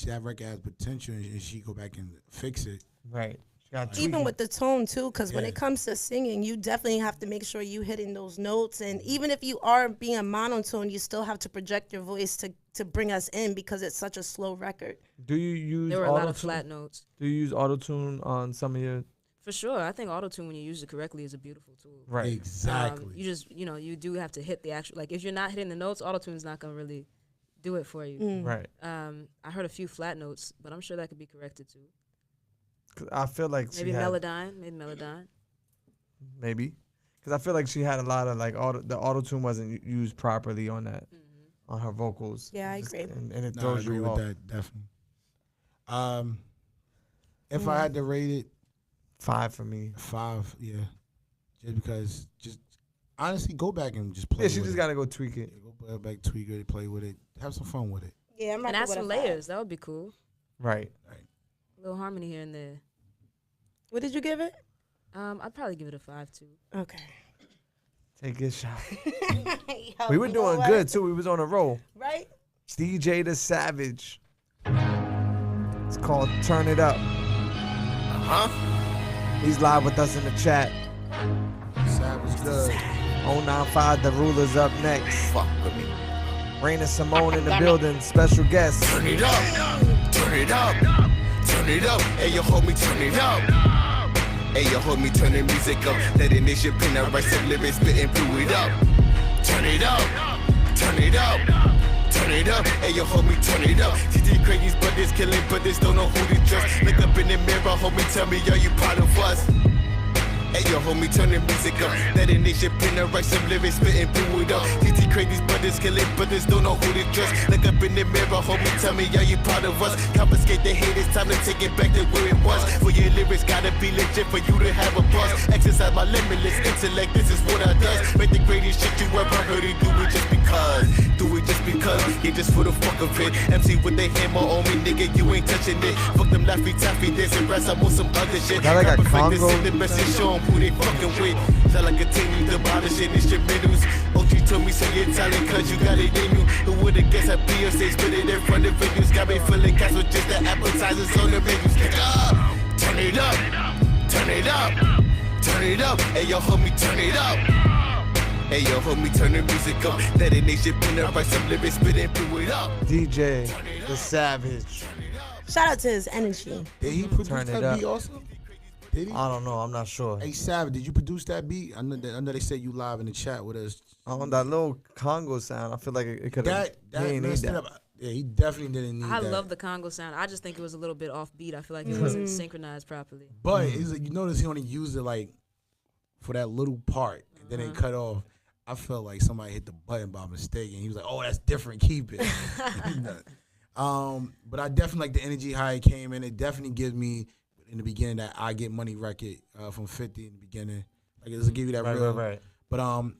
that record has potential, and she go back and fix it. Right. She got Even with the tone too, because when it comes to singing, you definitely have to make sure you hitting those notes. And even if you are being a monotone, you still have to project your voice to bring us in because it's such a slow record. Do you use There were a lot of auto-tune? flat notes. Do you use auto-tune on some of your... For sure. I think auto-tune, when you use it correctly, is a beautiful tool. Right. Exactly. You just, you do have to hit the actual, like, if you're not hitting the notes, auto-tune's not going to really do it for you. Right. I heard a few flat notes, but I'm sure that could be corrected too. 'Cause I feel like Maybe she had... Melodyne. Maybe. Because I feel like she had a lot of, like, the auto-tune wasn't used properly on that, on her vocals. Yeah, I agree. And it Nah, I throws agree you with off. that, definitely. If I had to rate it, 5 for me. 5, yeah. Just because, honestly, go back and just play Yeah, she with just it. got to go tweak it. Yeah, go back, tweak it, play with it. Have some fun with it. Yeah, I'm And add some layers. That would be cool. Right. A little harmony here and there. What did you give it? I'd probably give it a 5 too. Okay. Take a shot. Yo, We were you know doing what? good, too. We was on a roll. Right? DJ The Savage. It's called Turn It Up. He's live with us in the chat. Savage good. 095, the ruler's up next. Fuck with me. Raina Simone in the building. Special guest. Turn it up. Turn it up. Turn it up. Hey, yo, homie, turn it up. Hey, yo, homie, turn the music up. Let it nation pin up, write some lyrics, spit and blew it up. Turn it up. Turn it up. Turn it up. Hey, yo, homie, turn it up. TT Craigie's brothers killing brothers, don't know who to trust. Look up in the mirror, homie, tell me, are you proud of us? Hey, yo, homie, turn the music up. Let a nation pin up, write some lyrics, spit and blew it up. TT Craigie's brothers killing brothers, don't know who to trust. Look up in the mirror, homie, tell me, are you proud of us? Confiscate the hate, it's time to take it back to where it was. For your lyrics, gotta be legit for you to have a buzz. Exercise my limitless intellect, this is what I does. Make the greatest shit you ever heard it, do it just because. Do it just because, yeah, just for the fuck of it. MC with the hammer on me, nigga, you ain't touching it. Fuck them Laffy Taffy, dancing rats, I'm on some other shit. That like a Perfect, Congo? send the message, show 'em who they fucking with. Shall I continue demolishing instrumentals? OG told me, say your talent, cause you got it in you. Who would've guessed I'd be on stage, spit it in front of venues? Got me feeling cash with just the appetizers on the menus. Turn it up, turn it up, turn it up. turn it up. Hey, yo, homie, turn it up. Hey, yo, homie, turn the music up. Let it nation pin up, write some lyrics, spit it, blew it up. DJ The Savage. Shout out to his energy. Did he produce Turn it that up. beat also? Did he? I don't know. I'm not sure. Hey, Savage, did you produce that beat? I know they said you live in the chat with us. That little Congo sound, I feel like it could have. That messed it up. Yeah, he definitely didn't need that. I love the Congo sound. I just think it was a little bit off beat. I feel like it wasn't synchronized properly. But it's like, you notice he only used it like for that little part, and then it cut off. I felt like somebody hit the button by mistake, and he was like, "Oh, that's different. Keep it." But I definitely like the energy how it came in. It definitely gives me in the beginning that I Get Money record from 50 in the beginning. Like it'll give you that real. Right. But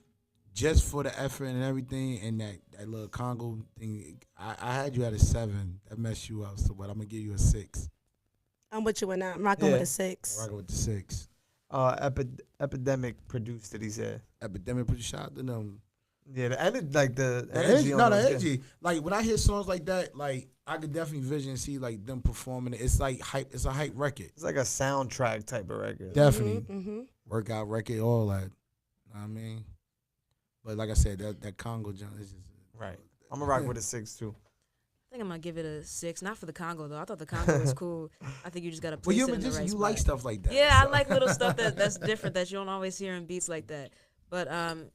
just for the effort and everything, and that little Congo thing, I had you at a 7. That messed you up. So, but I'm gonna give you a 6. I'm with you on that. I'm rocking with a 6. I'm rocking with the 6. Epidemic produced it. He said. Epidemic produced. Shout out to them. Yeah, the energy. The energy. Like when I hear songs like that, like I could definitely vision see like them performing it. It's like hype. It's a hype record. It's like a soundtrack type of record. Definitely. Workout record, all that. Know what I mean, but like I said, that Congo jump is just right. I'm gonna rock with a 6 too. I think I'm gonna give it a 6. Not for the Congo though. I thought the Congo was cool. I think you just gotta place it in the right you spot. like stuff like that. Yeah, so. I like little stuff that's different that you don't always hear in beats like that. But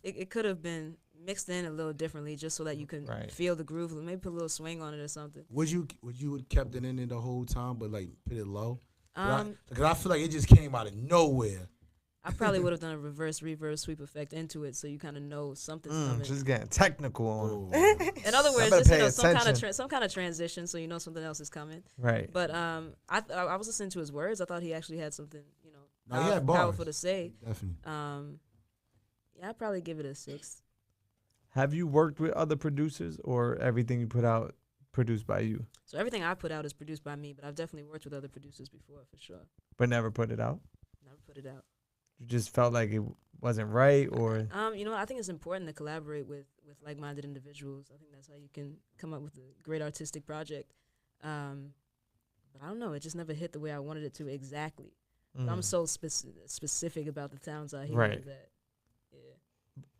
it could have been mixed in a little differently just so that you can feel the groove. Maybe put a little swing on it or something. Would you have kept it in there the whole time, but like put it low? Because I feel like it just came out of nowhere. I probably would have done a reverse reverb sweep effect into it, so you kind of know something's coming. Just getting technical on it. In other words, just some kind of transition, so you know something else is coming. Right. But I was listening to his words. I thought he actually had something Powerful powerful to say. Definitely. Yeah, I'd probably give it a 6. Have you worked with other producers, or everything you put out produced by you? So everything I put out is produced by me, but I've definitely worked with other producers before, for sure. But never put it out? Never put it out. You just felt like it wasn't right, or? You know, I think it's important to collaborate with like-minded individuals. I think that's how you can come up with a great artistic project. But I don't know, it just never hit the way I wanted it to exactly. But I'm so specific about the sounds I hear that.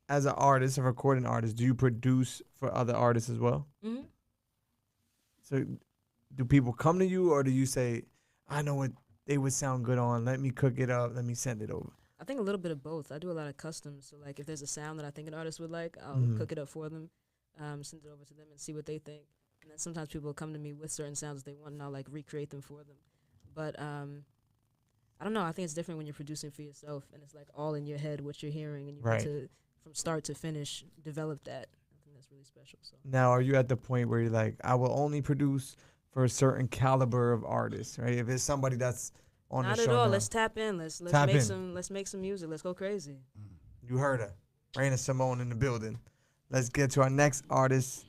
As an artist, a recording artist, do you produce for other artists as well? Mm-hmm. So do people come to you, or do you say, I know what they would sound good on, let me cook it up, let me send it over? I think a little bit of both. I do a lot of customs. So, like, if there's a sound that I think an artist would like, I'll cook it up for them, send it over to them and see what they think. And then sometimes people will come to me with certain sounds that they want, and I'll, like, recreate them for them. But I don't know. I think it's different when you're producing for yourself, and it's, like, all in your head what you're hearing, and you get to, from start to finish, develop that. I think that's really special. So now, are you at the point where you're like, I will only produce for a certain caliber of artists, right? If it's somebody that's on not the show at all. now. Let's tap in. Let's make some music. Let's go crazy. You heard her, Raina Simone in the building. Let's get to our next artist,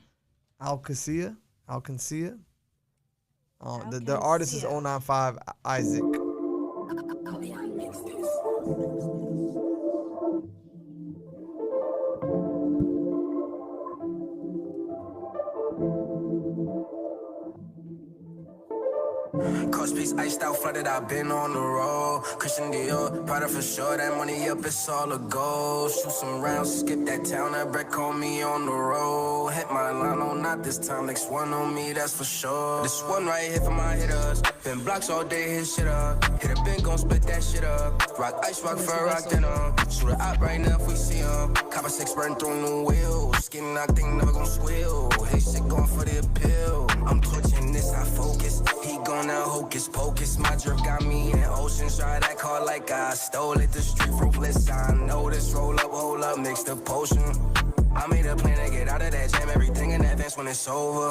Alcacia. The artist is 095 Isaac. Crosby's iced out, flooded, I've been on the road. Christian Dior, Prada for sure, that money up, it's all a gold. Shoot some rounds, skip that town, that break on me on the road. Hit my line, no, not this time, next one on me, that's for sure. This one right here for my hitters. Been blocks all day, hit shit up. Hit a bin, gon' split that shit up. Rock ice, rock for rock dinner. Shoot it out right now if we see him. Cop a 6 burn through new wheels. Skin knocked, thing never gon' squeal. Hey, shit going for the appeal. I'm twitching this, I focus. He gone now, hocus pocus. My drip got me in ocean. Try that car like I stole it. The street ruthless, I know this. Roll up, hold up, mix the potion. I made a plan to get out of that jam. Everything in advance when it's over.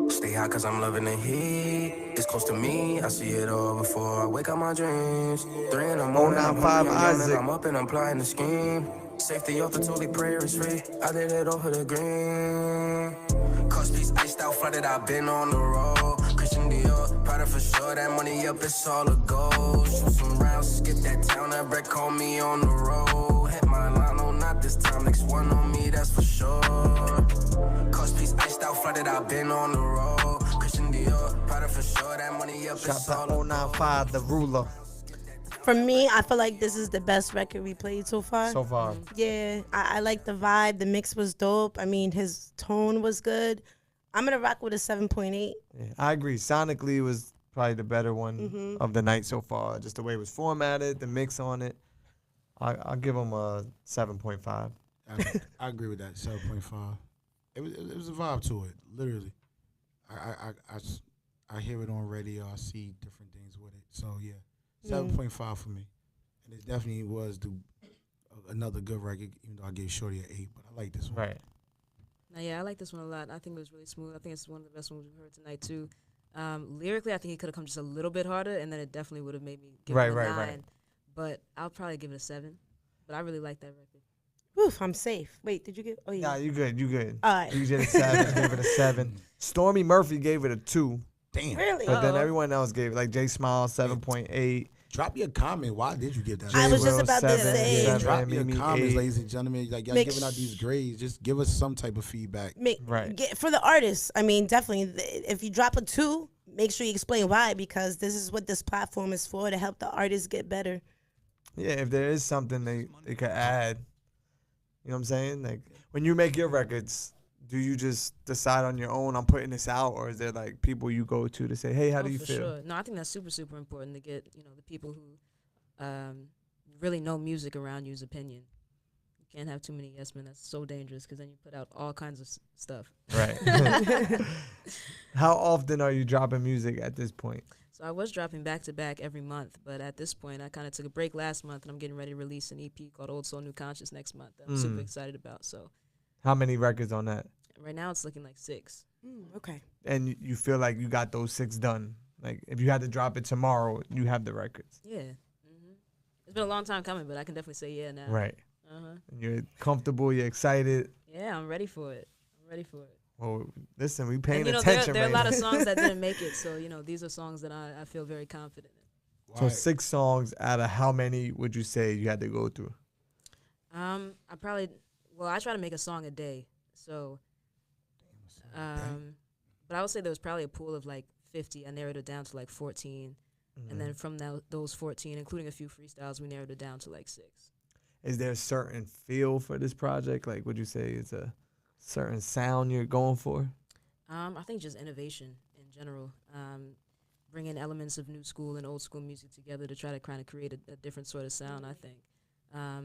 Stay high cause I'm loving the heat. It's close to me, I see it all before I wake up my dreams. 3 in the morning, I'm Isaac. I'm up and I'm applying the scheme. Safety off the totally prayer is free. I did it over the green. Crosby's iced out, flooded, I've been on the road. Christian Dior, Prada for sure, that money up, it's all a gold. Shoot some rounds, skip that town, that break call me on the road. Hit my line, no, not this time, next one on me, that's for sure. Crosby's iced out, flooded, I've been on the road. Christian Dior, Prada for sure, that money up, it's all a gold. 095, the ruler. For me, I feel like this is the best record we played so far. So far. Yeah, I like the vibe. The mix was dope. I mean, his tone was good. I'm going to rock with a 7.8. Yeah, I agree. Sonically, it was probably the better one of the night so far. Just the way it was formatted, the mix on it. I'll give him a 7.5. I agree with that, 7.5. It was a vibe to it, literally. I hear it on radio. I see different things with it. So, yeah, 7.5 for me. And it definitely was another good record, even though I gave Shorty an 8. But I like this one. Right. Now, yeah, I like this one a lot. I think it was really smooth. I think it's one of the best ones we've heard tonight, too. Lyrically, I think he could have come just a little bit harder, and then it definitely would have made me give it a 9. Right. But I'll probably give it a 7. But I really like that record. Oof, I'm safe. Wait, did you get? Oh, yeah. Nah, you good. All right. You did a 7. Gave it a 7. Stormy Murphy gave it a 2. Damn. Really? But then everyone else gave it, like J Smile, 7.8. Drop your comment. Why did you give that? I was just about to say. Drop your comments, ladies and gentlemen. Like, y'all giving out these grades. Just give us some type of feedback. For the artists, I mean, definitely, if you drop a 2, make sure you explain why, because this is what this platform is for, to help the artists get better. Yeah, if there is something they could add, you know what I'm saying? Like, when you make your records, do you just decide on your own, I'm putting this out, or is there like people you go to say, hey, how do you feel? Sure. No, I think that's super, super important to get, the people who really know music around you's opinion. You can't have too many yes men. That's so dangerous, because then you put out all kinds of stuff. Right. How often are you dropping music at this point? So I was dropping back-to-back every month, but at this point, I kind of took a break last month, and I'm getting ready to release an EP called Old Soul New Conscious next month that I'm super excited about. So, how many records on that? Right now, it's looking like 6. Okay. And you feel like you got those 6 done? Like, if you had to drop it tomorrow, you have the records? Yeah. It's been a long time coming, but I can definitely say yeah now. Right. And you're comfortable, you're excited. Yeah, I'm ready for it. Well, listen, we paying and, attention. There are a lot of songs that didn't make it, so these are songs that I feel very confident in. So 6 songs out of how many would you say you had to go through? I try to make a song a day, so but I would say there was probably a pool of like 50. I narrowed it down to like 14, and then from those 14, including a few freestyles, we narrowed it down to like 6. Is there a certain feel for this project? Like, would you say it's a certain sound you're going for? I think just innovation in general. Bringing elements of new school and old school music together to try to kind of create a different sort of sound, I think. A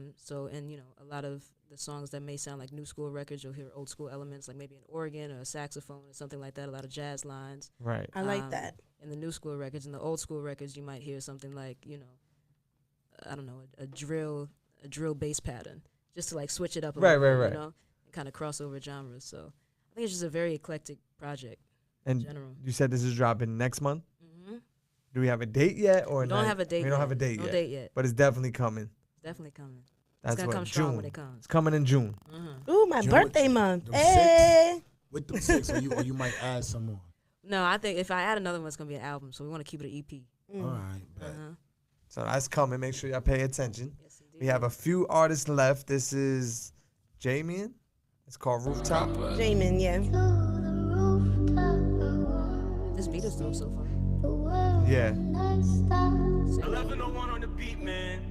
lot of the songs that may sound like new school records, you'll hear old school elements, like maybe an organ or a saxophone or something like that, a lot of jazz lines. Right. I like that. In the new school records. In the old school records, you might hear something like, I don't know, a drill bass pattern, just to like switch it up a little bit, and kind of cross over genres. So I think it's just a very eclectic project in general. You said this is dropping next month? Do we have a date yet? Or we don't have a date. We don't have a date yet. But it's definitely coming. It's definitely coming. That's it's gonna come strong when it comes. It's coming in June. Ooh, my June birthday month. Hey. With them 6, or you might add some more. No, I think if I add another one, it's gonna be an album. So we want to keep it an EP. All right. So that's coming. Make sure y'all pay attention. Yes, we have a few artists left. This is Jamian. It's called Rooftop. Jamin, yeah. This beat is dope so far. Yeah. 1101 on the beat, man.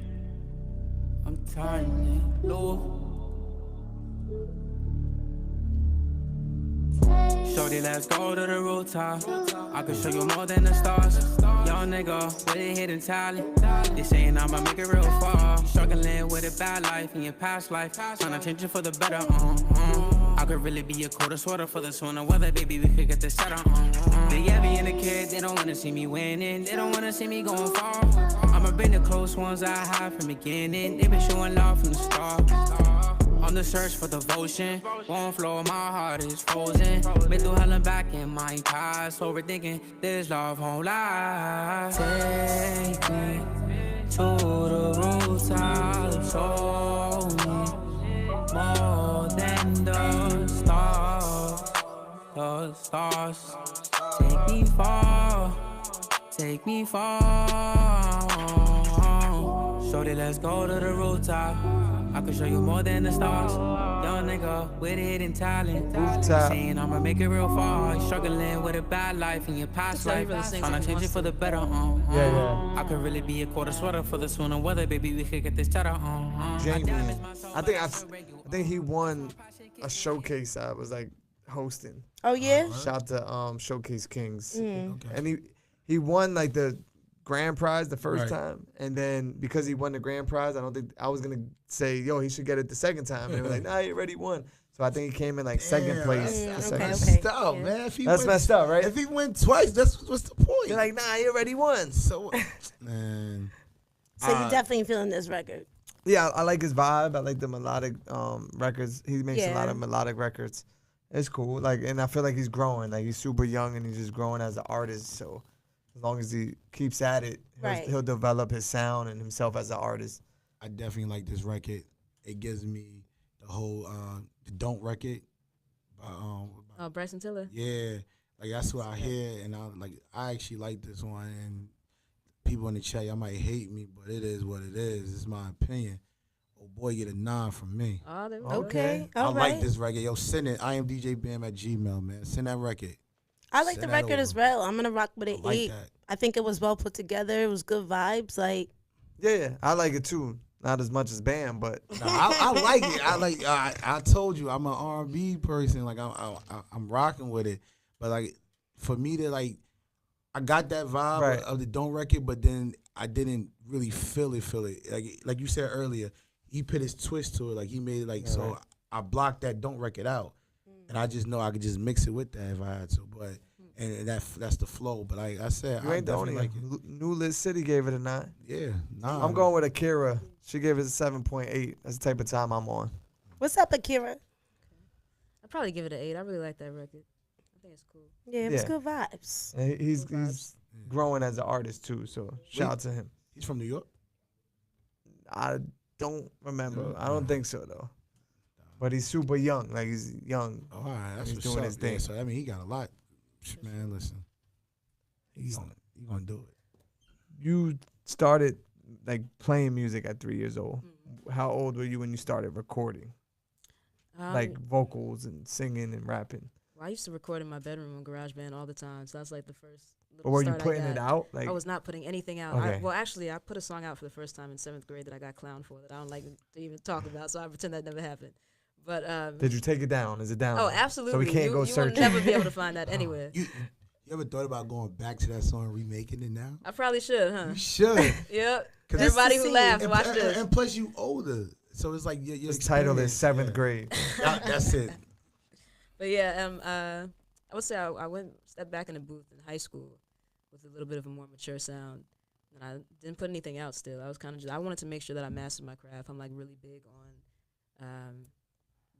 I'm turning low. Shorty, let's go to the rooftop. I can show you more than the stars. Young nigga with a hidden talent. They saying I'ma make it real far. Struggling with a bad life in your past life. Trying to change it for the better. I could really be a colder sweater for the sooner weather, baby. We could get this set on. They be in the kid, they don't wanna see me winning. They don't wanna see me going far. I'ma bring the close ones I had from the beginning. They been showing love from the start. On the search for devotion, won't flow, my heart is frozen. Been through hell and back in my past, overthinking this love won't last. Take me to the rooftop, show me more than the stars. The stars take me far. Shorty, let's go to the rooftop. I could show you more than the stars. Young nigga with hidden talent. Rooftop. Saying I'ma make it real far. You struggling with a bad life in your past life. Tryna change it for the better. Yeah. I could really be a quarter sweater for the sooner weather, baby. We could get this cheddar. Genuine. I think he won a showcase I was like hosting. Oh yeah. Shout to Showcase Kings. Mm. And he won like the grand prize the first Right. time, and then because he won the grand prize, I don't think I was gonna say, yo, he should get it the second time. And they were like, nah, he already won. So I think he came in like second place. That's the second. messed up, man. If he That's went- messed up, right? If he went twice, what's the point? They're like, nah, he already won. So, man. So you definitely feeling this record. Yeah, I like his vibe. I like the melodic records. He makes a lot Yeah. of melodic records. It's cool. Like, and I feel like he's growing. Like, he's super young and he's just growing as an artist. So as long as he keeps at it, he'll develop his sound and himself as an artist. I definitely like this record. It gives me the whole the Don't record. By, Bryson Tiller. Yeah, like that's what I hear, and I actually like this one. And people in the chat, y'all might hate me, but it is what it is. It's my opinion. Oh boy, get a 9 from me. Oh, there we go. Okay. I All like right. this record. Yo, send it. I am DJ Bam at Gmail, man. Send that record. I like Send the that record over. as well. I'm gonna rock with an I like 8. that. I think it was well put together. It was good vibes. Like Yeah, I like it too. Not as much as Bam, but No, I like it. I told you I'm an R&B person. Like I'm rocking with it. But like for me to like, I got that vibe Right. of the Don't record, but then I didn't really feel it. Like you said earlier, he put his twist to it. Like he made it like so. Right. I blocked that Don't record out, and I just know I could just mix it with that if I had to. But and that's the flow. But like I said, you I ain't the only definitely like it. New Lit City gave it a 9. Yeah, nah. I'm going with Akira. She gave it a 7.8. That's the type of time I'm on. what's up, Akira? I'd probably give it an 8. I really like that record. I think it's cool. Yeah, it was Yeah. good vibes. And he's growing as an artist too. So shout out to him. He's from New York. I don't remember. I don't think so though. But he's super young. Like he's young. Oh, all right, that's He's what's doing up. his thing. Yeah, so I mean, he got a lot. Man, listen, he's gonna do it. You started like playing music at 3 years old. How old were you when you started recording? Like vocals and singing and rapping. Well, I used to record in my bedroom on GarageBand all the time, so that's like the first. But were you start I putting got. it out? Like I was not putting anything out. Okay. Well, actually, I put a song out for the first time in 7th grade that I got clowned for that I don't like to even talk about, so I pretend that never happened. But did you take it down? Is it down? Oh, now? absolutely. So we can't you, go you search. will never be able to find that anywhere. You ever thought about going back to that song and remaking it now? I probably should, huh? You should. Yep. 'Cause Everybody it's- who laughed, and, watch and- this. And plus, you older, so it's like your The title is experience, 7th grade. That's it. But yeah, I would say I stepped back in the booth in high school with a little bit of a more mature sound, and I didn't put anything out. Still, I was kind of I wanted to make sure that I mastered my craft. I'm like really big on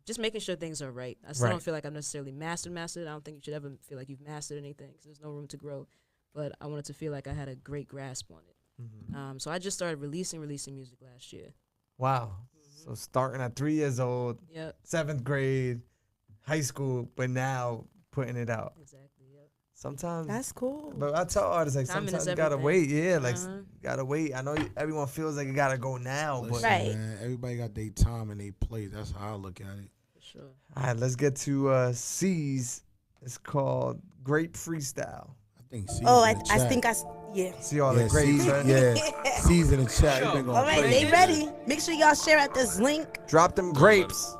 just making sure things are right. I still Right. don't feel like I've necessarily mastered it. I don't think you should ever feel like you've mastered anything because there's no room to grow. But I wanted to feel like I had a great grasp on it. So I just started releasing music last year. Wow. So starting at 3 years old, Yep. 7th grade, high school, but now putting it out. Exactly. Yep. Sometimes That's cool. But I tell artists like Timing is sometimes you gotta everything. wait. Yeah, like Uh-huh. you gotta wait. I know everyone feels like it gotta go now, but Listen, man, everybody got their time and their place. That's how I look at it. For sure. all right, let's get to C's. It's called Grape Freestyle. I think. C's Oh, in the chat. yeah. See all the grapes, C's, right? yeah. C's in the chat. He been going All right, crazy. they ready. Make sure y'all share out this link. Drop them grapes.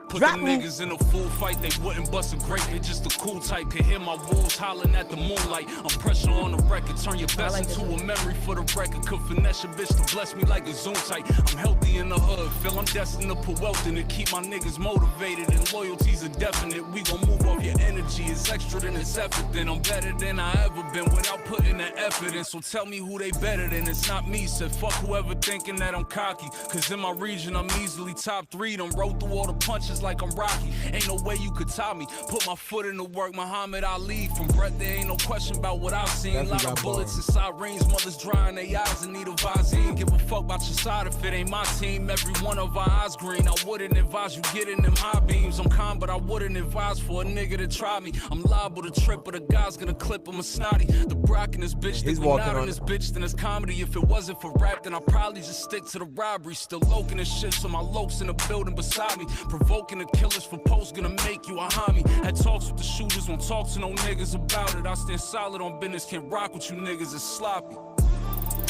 Put Drop them me. niggas in a full fight, they wouldn't bust a grape. They just a cool type. Could hear my wolves hollering at the moonlight. I'm pressure on the record. Turn your best into a memory for the record. Could finesse your bitch to bless me like a Zoom tight. I'm healthy in the hood. Feel I'm destined to put wealth in it. Keep my niggas motivated and loyalties are definite. We gon' move off your energy. It's extra than it's effort. Then I'm better than I ever been without putting the effort in. So tell me who they better than. It's not me. Said fuck whoever thinking that I'm cocky. Cause in my region I'm easily top 3. Done roll through all the punches like I'm Rocky. Ain't no way you could tie me. Put my foot in the work, Muhammad Ali. From breath, there ain't no question about what I've seen. Definitely Lot got of bullets bars. and sirens. Mothers drying their eyes and need a Visine. Give a fuck fuck about your side if it ain't my team. Every one of our eyes green. I wouldn't advise you getting them high beams. I'm calm, but I wouldn't advise for a nigga to try me. I'm liable to trip, but a guy's gonna clip him a snotty. The Brock in this bitch, He's think we walking not on on this bitch, then it's comedy. If it wasn't for rap, then I'd probably just stick to the robbery. Still loking this shit, so my lokes in the building beside me. Provoking the killers for posts, gonna make you a homie. Had talks with the shooters, won't talk to no niggas about it. I stand solid on business, can't rock with you niggas, it's sloppy.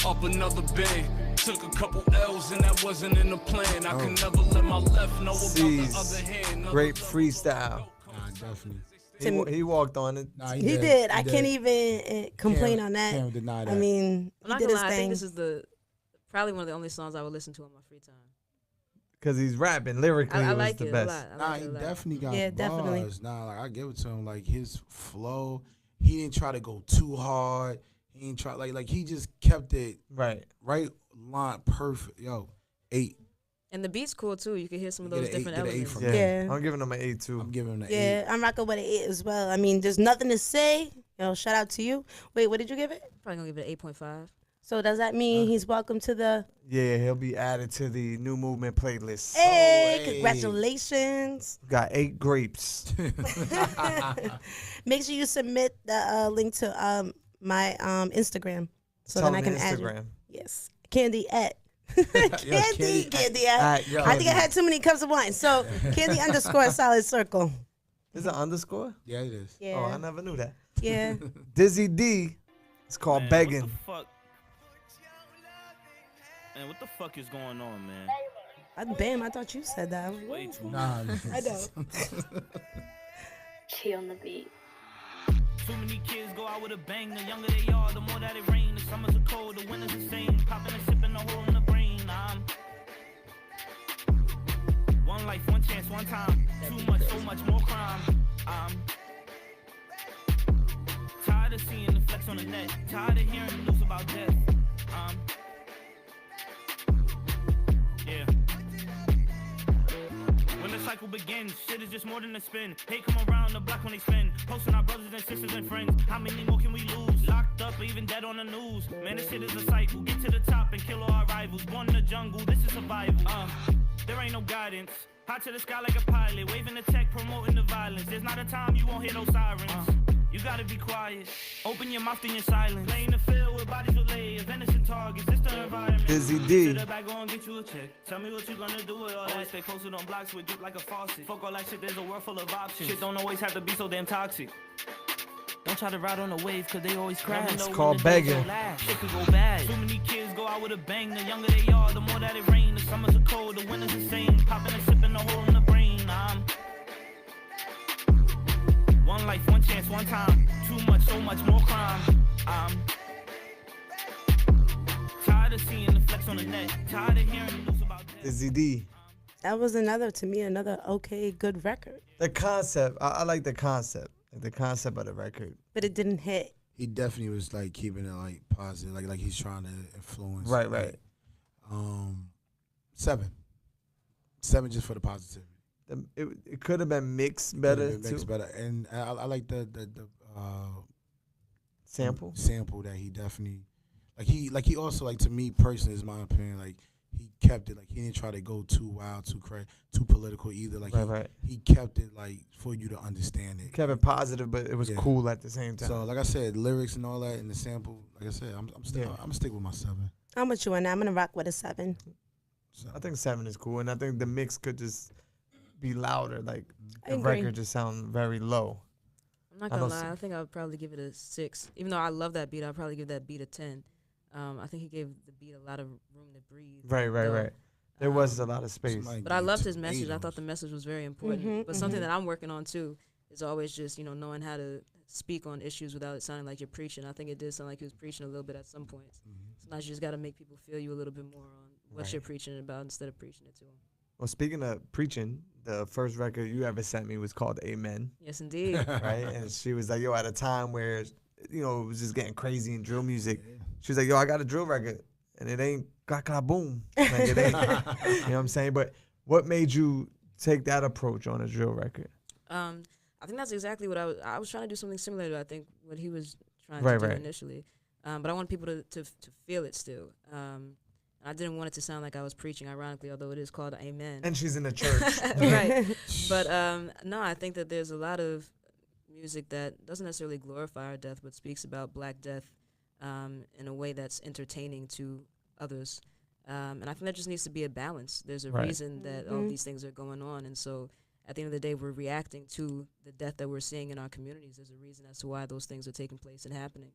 Up another band, took a couple L's and that wasn't in the plan. I can never let my left know about the other hand. Great freestyle. Nah, definitely. He walked on it. Nah, He did. I can't even complain on that. Can't deny that. I mean, I'm not he did gonna his lie, I thing. think this is probably one of the only songs I would listen to on my free time. Because he's rapping lyrically. I was like the it best. a lot. I Nah, like he it a lot. definitely got Yeah, bars. definitely. Nah, like I give it to him. Like his flow, he didn't try to go too hard. He didn't try like he just kept it right line, perfect. Yo, 8. And the beat's cool too. You can hear some of Get those an 8, different get an 8 elements. from Yeah. Yeah. I'm giving him an 8 too. I'm giving him an Yeah, 8. I'm rocking with an 8 as well. I mean, there's nothing to say. Shout out to you. Wait, what did you give it? Probably gonna give it an 8.5. So does that mean he's welcome to the? Yeah, he'll be added to the New Movement playlist. Hey, congratulations! Got 8 grapes. Make sure you submit the link to my Instagram so Tell then I him can the add you. Instagram. Yes, Candy at. Candy at. Yo, I think I had too many cups of wine. So Candy _ solid circle. Is it underscore? Yeah, it is. Yeah. Oh, I never knew that. Yeah. Dizzy D. It's called Begging. What the fuck? Man, what the fuck is going on, man? Bam, I thought you said that. Way too Nah. I know. Key on the beat. Too many kids go out with a bang. The younger they are, the more that it rain. The summers are cold, the winters the same. Popping and sipping a hole in the brain. One life, one chance, one time. Too much, so much more crime. Tired of seeing the flex on the net. Tired of hearing the news about death. Yeah. When the cycle begins, shit is just more than a spin. Hate come around the block when they spin. Posting our brothers and sisters and friends. How many more can we lose? Locked up or even dead on the news. Man, this shit is a cycle. Get to the top and kill all our rivals. Born in the jungle, this is survival. There ain't no guidance. Hot to the sky like a pilot. Waving the tech, promoting the violence. There's not a time you won't hear no sirens. You gotta be quiet. Open your mouth in your silence. Playing the field with bodies with layers. Venison targets. It's the environment. Dizzy D. Sit back, go and get you a check. Tell me what you gonna do with all that. Stay posted on blocks with drip like a faucet. Fuck all that shit, there's a world full of options. Shit don't always have to be so damn toxic. Don't try to ride on a wave, cause they always crash. It's called Begging. Shit could go bad. Too many kids go out with a bang. The younger they are, the more that it rain. The summers are cold, the winters the same. Popping and sipping a hole in the brain. One life, one chance, one time. Too much, so much more crime. Tired of seeing the flex on the net. Tired of hearing the news about death. Dizzy D. That was another okay, good record. The concept. I like the concept. Like the concept of the record. But it didn't hit. He definitely was like keeping it like positive, like he's trying to influence. Right, like, 7 just for the positivity. It could have been mixed better Mixed too. better, and I like the sample that he definitely like he also like, to me personally, is my opinion, like he kept it, like he didn't try to go too wild, too political either. Like he kept it like for you to understand it. Kept it positive, but it was cool at the same time. So like I said, lyrics and all that, and the sample. Like I said, I'm gonna stick with my 7. I'm with you on that. I'm gonna rock with a 7. I think 7 is cool, and I think the mix could just be louder. Like I the agree. record just sound very low. I'm not gonna lie. I think I would probably give it a 6. Even though I love that beat, I'd probably give that beat a 10. I think he gave the beat a lot of room to breathe. Right. There was a lot of space. But I loved his message. I thought the message was very important. But something that I'm working on too is always just, knowing how to speak on issues without it sounding like you're preaching. I think it did sound like he was preaching a little bit at some points. Sometimes you just got to make people feel you a little bit more on what you're preaching about instead of preaching it to them. Well, speaking of preaching, the first record you ever sent me was called Amen. Yes, indeed. Right? And she was like, yo, at a time where, it was just getting crazy in drill music, she was like, yo, I got a drill record, and it ain't got boom. Like, it ain't, you know what I'm saying? But what made you take that approach on a drill record? I think that's exactly what I was trying to do something similar to, I think, what he was trying to do initially. But I want people to feel it still. I didn't want it to sound like I was preaching, ironically, although it is called Amen. And she's in the church. Right. But no, I think that there's a lot of music that doesn't necessarily glorify our death, but speaks about Black death in a way that's entertaining to others. And I think there just needs to be a balance. There's a reason that all these things are going on. And so at the end of the day, we're reacting to the death that we're seeing in our communities. There's a reason as to why those things are taking place and happening.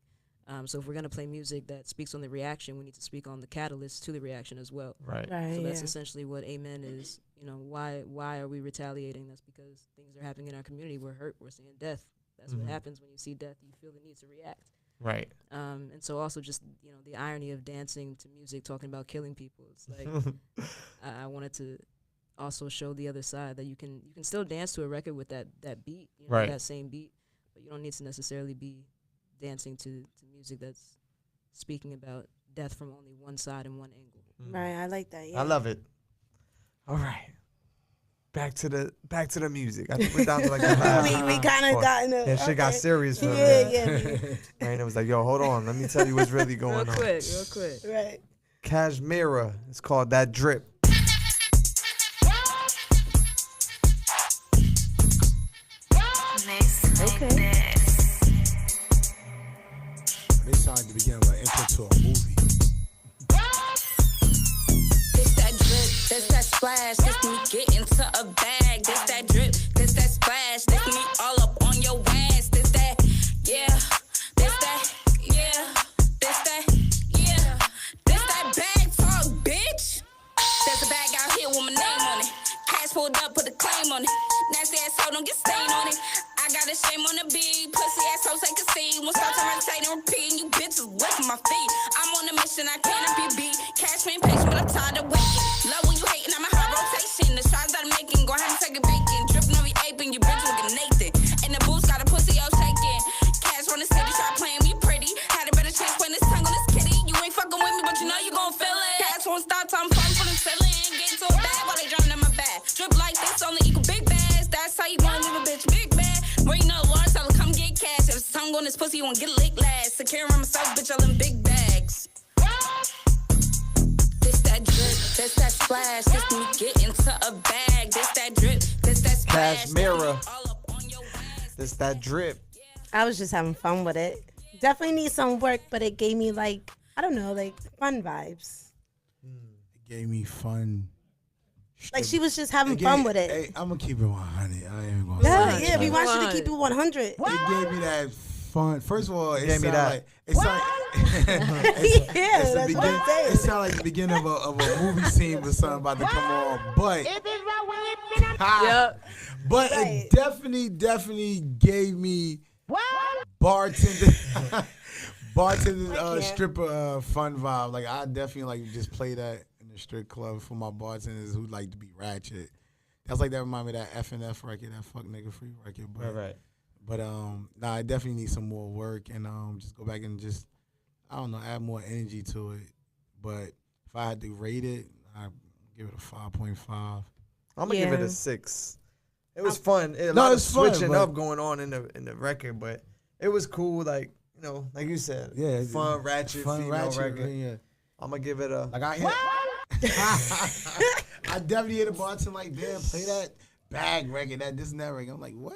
So if we're going to play music that speaks on the reaction, we need to speak on the catalyst to the reaction as well. Right. So that's essentially what Amen is. You know, why are we retaliating? That's because things are happening in our community. We're hurt. We're seeing death. That's what happens when you see death. You feel the need to react. Right. And so also just, you know, the irony of dancing to music talking about killing people. It's like I wanted to also show the other side that you can still dance to a record with that beat, you know, that same beat, but you don't need to necessarily be dancing to music that's speaking about death from only one side and one angle. Right, I like that. Yeah. I love it. All right. Back to the music. I think we're down to like the last we kind of got in a... Yeah, shit got serious for a minute. Raina was like, yo, hold on. Let me tell you what's really going on. Real quick. Right. Cashmere. It's called That Drip. Okay. They sound like the beginning of an intro to a movie. This that drip, this that splash, this me get into a bag. This that drip, this that splash, this me all up on your ass. This that, yeah, this that, yeah, this that, yeah, this that bag talk, bitch. There's a bag out here with my name on it. Cash pulled up, put a claim on it. Nasty asshole, don't get stain on it. I got a shame on the beat, pussy asshole, take a seat. Won't stop to rotate and repeat, you bitches licking my feet. I'm on a mission, I cannot be beat. Cash me impatient, but I'm tired of waiting. Love when you hating, I'm a high rotation. The shots that I'm making, go ahead and take a bacon. Dripping on me aping, you bitch looking naked. And the boots got a pussy all shaking. Cash on the city, try playing me pretty. Had a better chance putting this tongue on this kitty. You ain't fucking with me, but you know you gon' feel it. Cash won't stop till I'm fun for the ceiling. Get to a bag while they drowning in my bag. Drip like this, only equal big bags. That's how you wanna leave a bitch big bag. Bring no water, tell her come get cash. If it's tongue on this pussy, you won't get a lick last. Secure myself, bitch, all in big bags. This that drip, this that splash. This me get into a bag. This that drip, this that splash. Cashmere. This that drip. I was just having fun with it. Definitely need some work, but it gave me like, I don't know, like fun vibes. It gave me fun. Like she was just having fun with it. Hey, I'm gonna keep it 100. I ain't gonna. Yeah, we want you to keep it 100. It gave me that fun. First of all, it gave me sounded that. like it sounded. That's what I'm saying. It sounded like the beginning of a movie scene with something about to come on, but but it definitely gave me bartender stripper fun vibe. Like I definitely like just play that in the strip club for my bartenders who like to be ratchet. That's like that remind me of that FNF record, that fuck nigga free record. But, Right. But I definitely need some more work and just go back and just I don't know, add more energy to it. But if I had to rate it, I'd give it a 5.5. I'm gonna give it a 6. It was fun. A lot of switching up going on in the record, but it was cool. Like you know, like you said, fun ratchet female record. Yeah. I'm gonna give it a. Like I definitely hit a bartender like, damn, play that bag record, that this and that record. I'm like, what?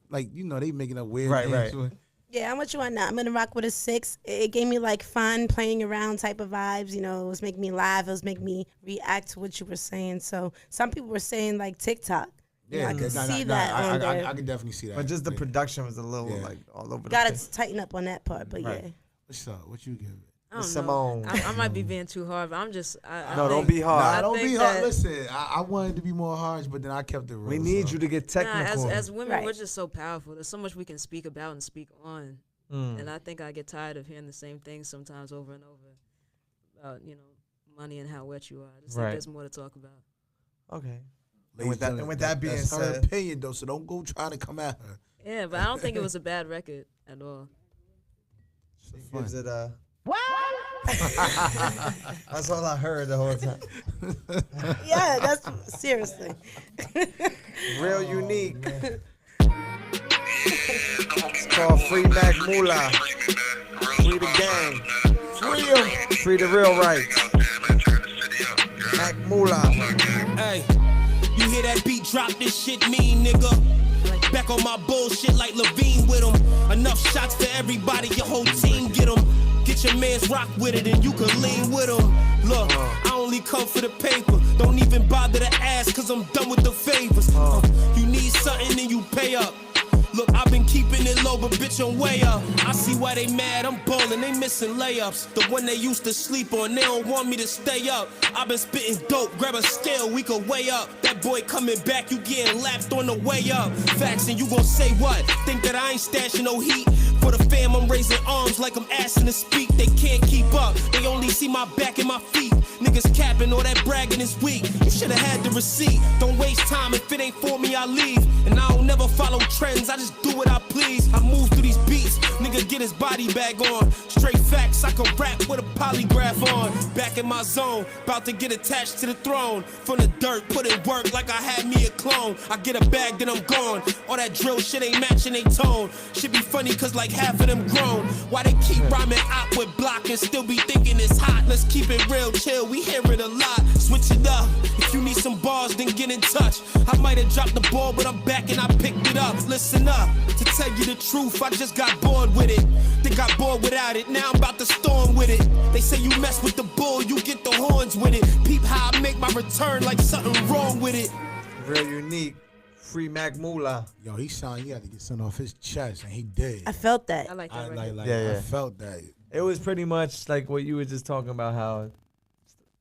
Like you know, they making up weird things. Right. Yeah, how much you want now? I'm gonna rock with a 6. It gave me like fun, playing around type of vibes. You know, it was making me laugh. It was making me react to what you were saying. So some people were saying like TikTok. Yeah, I can see that on there. I can definitely see that. But just the production was a little like all over the Gotta place. tighten up on that part, but yeah. What's up? What you give it? I don't Simone. know. I might be being too hard, but I'm just. No, don't be hard. Don't be hard. Listen, I wanted to be more harsh, but then I kept it real. We need you to get technical. As women, we're just so powerful. There's so much we can speak about and speak on. And I think I get tired of hearing the same things sometimes over and over about, you know, money and how wet you are. I just think there's more to talk about. Okay. And with that being that's her said, opinion though, so don't go try to come at her. Yeah, but I don't think it was a bad record at all. she gives it a. That's all I heard the whole time. Yeah, that's seriously. Real unique. It's called Free Mac Moolah. Free the gang. Free the real rights. Mac Moolah. Hey, you hear that beat drop? This shit mean, nigga. Back on my bullshit like Levine with him. Enough shots for everybody, your whole team get them. Get your mans rock with it and you can lean with them. Look, I only come for the paper. Don't even bother to ask, cause I'm done with the favors. You need something and you pay up. Look, I've been keeping it low, but bitch, I'm way up. I see why they mad, I'm ballin', they missing layups. The one they used to sleep on, they don't want me to stay up. I've been spitting dope, grab a scale, we could weigh up. That boy coming back, you getting lapped on the way up. Facts, and you gon' say what? Think that I ain't stashing no heat? For the fam, I'm raising arms like I'm asking to speak. They can't keep up, they only see my back and my feet. Niggas capping, all that bragging is weak. You should've had the receipt. Don't waste time, if it ain't for me, I leave. And I don't never follow trends, I just do what I please. I move through these beats, nigga get his body bag on. Straight facts, I can rap with a polygraph on. Back in my zone, about to get attached to the throne. From the dirt, put in work like I had me a clone. I get a bag, then I'm gone. All that drill shit ain't matching they tone. Should be funny cause like half of them grown. Why they keep rhyming out with block and still be thinking it's hot? Let's keep it real, chill, we hear it a lot. Switch it up, if you need some bars then get in touch. I might have dropped the ball but I'm back and I picked it up. Listen up, to tell you the truth, I just got bored with it. They got bored without it, now I'm about to storm with it. They say you mess with the bull, you get the horns with it. Peep how I make my return like something wrong with it. Real unique. Free Mac Moolah. Yo, he had to get something off his chest, and he did. I felt that. I like that. Yeah. I felt that. It was pretty much like what you were just talking about, how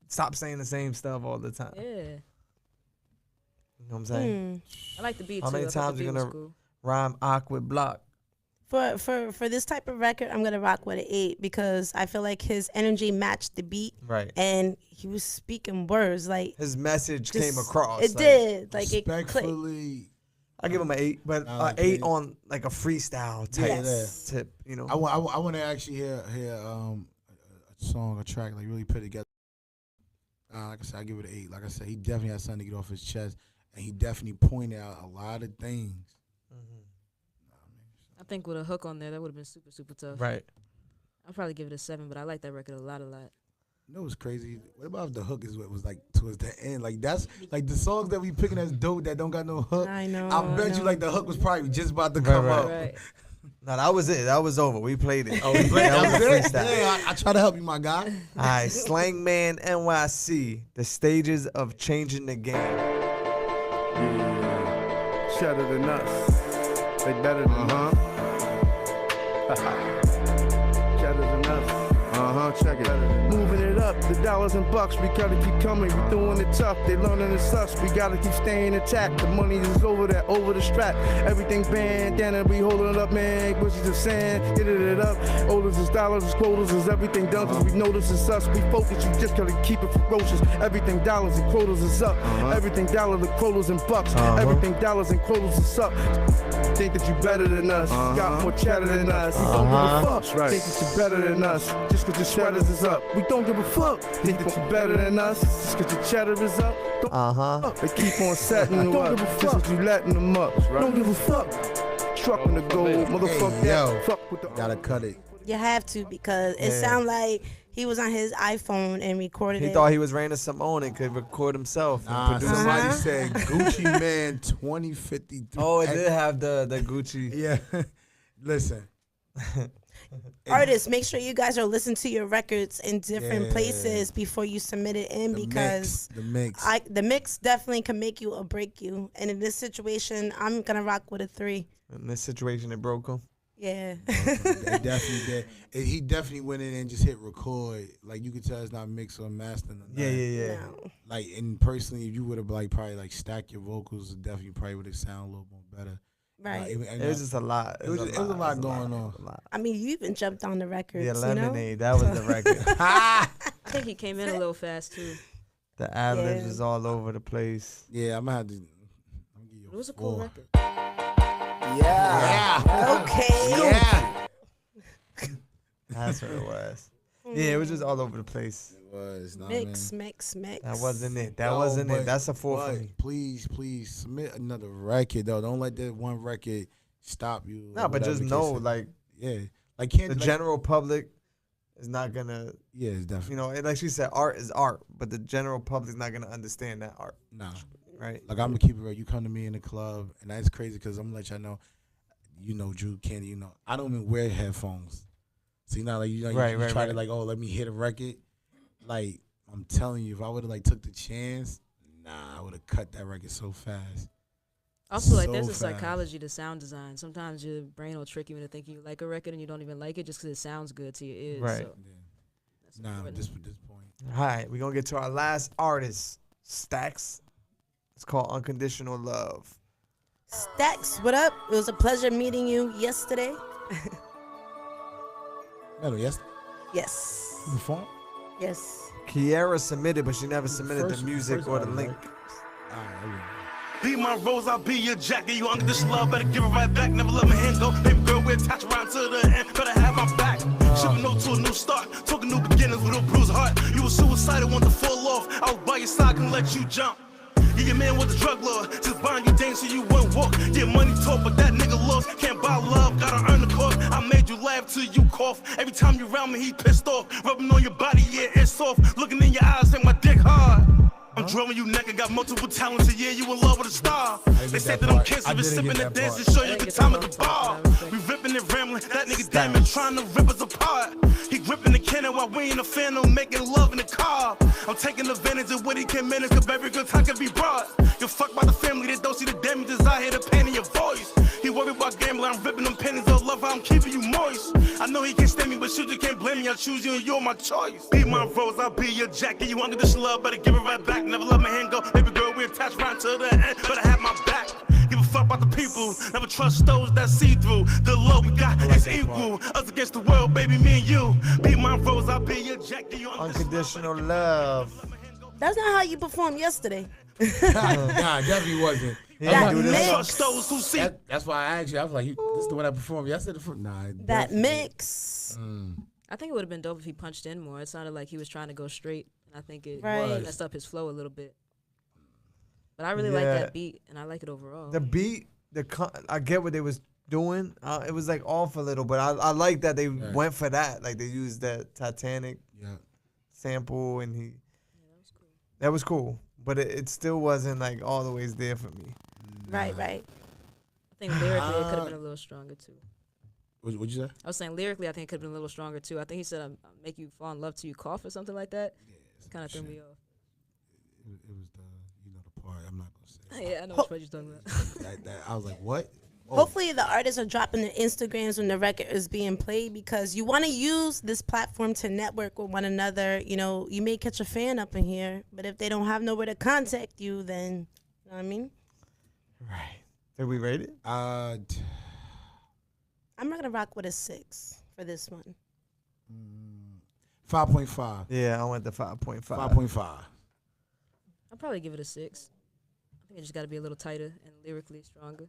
stop saying the same stuff all the time. Yeah. You know what I'm saying? I like the beat too. How many times you gonna rhyme awkward block? For this type of record, I'm gonna rock with an 8 because I feel like his energy matched the beat. Right. And he was speaking words like his message came across. It did. Like it clicked. I give him an 8, but an 8 on like a freestyle type tip. You know. I want to actually hear a song, a track, like really put together. Like I said, I give it an 8. Like I said, he definitely had something to get off his chest, and he definitely pointed out a lot of things. I think with a hook on there, that would have been super, super tough. Right. I'll probably give it a 7, but I like that record a lot. You know what's crazy? What about if the hook is what was like towards the end? Like that's like the songs that we picking as dope that don't got no hook. I know. I bet you like the hook was probably just about to come up. Right. No, that was it. That was over. We played it. Oh, we played that was it? freestyle. Yeah, I try to help you, my guy. All right, Slang Man NYC, the stages of changing the game. Better than us. They better than Better than us. Check it. Moving it up, the dollars and bucks, we gotta keep coming, we doing it tough. They learning it's us, we gotta keep staying intact. The money is over there, over the strap. Everything bandana, we holding it up, man. Bushes of sand, get it up. Orders is dollars, is quotas, is everything done, cause we notice it's us. We focus, you just gotta keep it ferocious. Everything dollars and quotas is up. Everything dollars and quotas and bucks. Everything dollars and quotas is up. Think that you better than us, got more cheddar than us. You don't give a fuck, think that you better than us. Just cause your sweaters is up, we don't give a fuck. Think that you better than us, just cause your cheddar is up. Don't They keep on setting you up, just cause you letting them up. Don't give a fuck. Trucking the gold, motherfucker. Hey, yo, fuck with the gotta cut it. You have to because it sounded like he was on his iPhone and recorded it. He thought he was Raina Simone and could record himself. Nah, somebody said Gucci Man 2053. Oh, it did have the Gucci. Yeah. Listen. Artists, make sure you guys are listening to your records in different places before you submit it in because the mix definitely can make you or break you. And in this situation, I'm gonna rock with a 3. In this situation, it broke him. Yeah. It definitely did. He definitely went in and just hit record. Like you could tell it's not mixed or mastered. Yeah. No. Like, and personally, if you would have like probably like stacked your vocals, it definitely probably would have sounded a little more better. Right. It was just a lot. It was a lot going on. I mean, you even jumped on the records. Yeah, Lemonade. That was the record. I think he came in a little fast too. The ad-libs is all over the place. Yeah, I'm gonna have to. It was a cool record. Yeah. Okay. Yeah. That's what it was. Yeah, it was just all over the place. It was. Mix. That wasn't it. Wasn't it. That's a 4 for me. Please submit another record though. Don't let that one record stop you. No, but just know, like, like the general public is not gonna. Yeah, it's definitely. You know, and like she said, art is art, but the general public's not gonna understand that art. Nah. Right. Like I'm gonna keep it real. You come to me in the club, and that's crazy because I'm gonna let y'all know. You know, Drew, Candy. You know, I don't even wear headphones. So you know, like you try to like, oh, let me hit a record. Like I'm telling you, if I would have like took the chance, I would have cut that record so fast. Also, like, there's a psychology to sound design. Sometimes your brain will trick you into thinking you like a record and you don't even like it just because it sounds good to your ears. Right. So At this point. All right, we're gonna get to our last artist, Stacks. It's called Unconditional Love. Stacks, what up? It was a pleasure meeting you yesterday. Yes. Yes. You perform? Yes. Kiara submitted, but she never submitted the music or the link. Be my rose, I'll be your jacket. You under this love, better give it right back. Never let my hand go. Baby girl, we're attached around to the end. Better have my back. Shipping no to a new start. Talking new beginnings with a bruised heart. You were suicidal, want to fall off. I was by your side, can let you jump. You your man with the drug lord. Just buying you dance so you wouldn't walk. Get money talk, but that nigga lost. Can't buy love, gotta earn the cost. I made you laugh till you cough. Every time you around me, he pissed off. Rubbing on your body, yeah, it's soft. Looking in your eyes, ain't my dick hard. I'm drawing you naked, got multiple talents, and yeah, you in love with a star. They say that I'm kissing, been sipping and dancing, show you a good time at the bar. We ripping and rambling, that nigga damn trying to rip us apart. He gripping the cannon while we in the phantom, making love in the car. I'm taking advantage of what he can manage, cause every good time can be brought. You're fucked by the family, they don't see the damages, I hear the pain in your voice. He worried about gambling, I'm ripping them pennies of love, I'm keeping you moist. I know he can't stand me, but you just can't blame me, I choose you and you're my choice. Be my rose, I'll be your jacket, you under this love, better give it right back. Never let my hand go, baby girl, we attached right to the end. Better have my back. Give a fuck about the people. Never trust those that see through. The love we got is equal. Us against the world, baby, me and you. Be my rose, I'll be your jack. Unconditional Love. That's not how you performed yesterday. Nah, definitely wasn't. That mix. That's why I asked you. I was like, this is the one I performed yesterday. That mix. I think it would have been dope if he punched in more. It sounded like he was trying to go straight. I think it messed up his flow a little bit. But I really like that beat, and I like it overall. The beat, I get what they was doing. It was like off a little, but I like that they went for that. Like they used that Titanic sample, and that was cool. But it still wasn't like all the ways there for me. Right. I think lyrically it could have been a little stronger too. What'd you say? I was saying lyrically, I think it could have been a little stronger too. I think he said, "I'll make you fall in love till you cough" or something like that. Yeah, kind of threw me off. It was the part. I'm not gonna say. Yeah, I know what you're talking about. I was like, what? Oh. Hopefully the artists are dropping their Instagrams when the record is being played, because you want to use this platform to network with one another. You know, you may catch a fan up in here, but if they don't have nowhere to contact you, then, you know what I mean? Right. Did we rate it? I'm not going to rock with a 6 for this one. 5.5. Yeah, I went to 5.5. 5.5. I'll probably give it a 6. I think it just got to be a little tighter and lyrically stronger.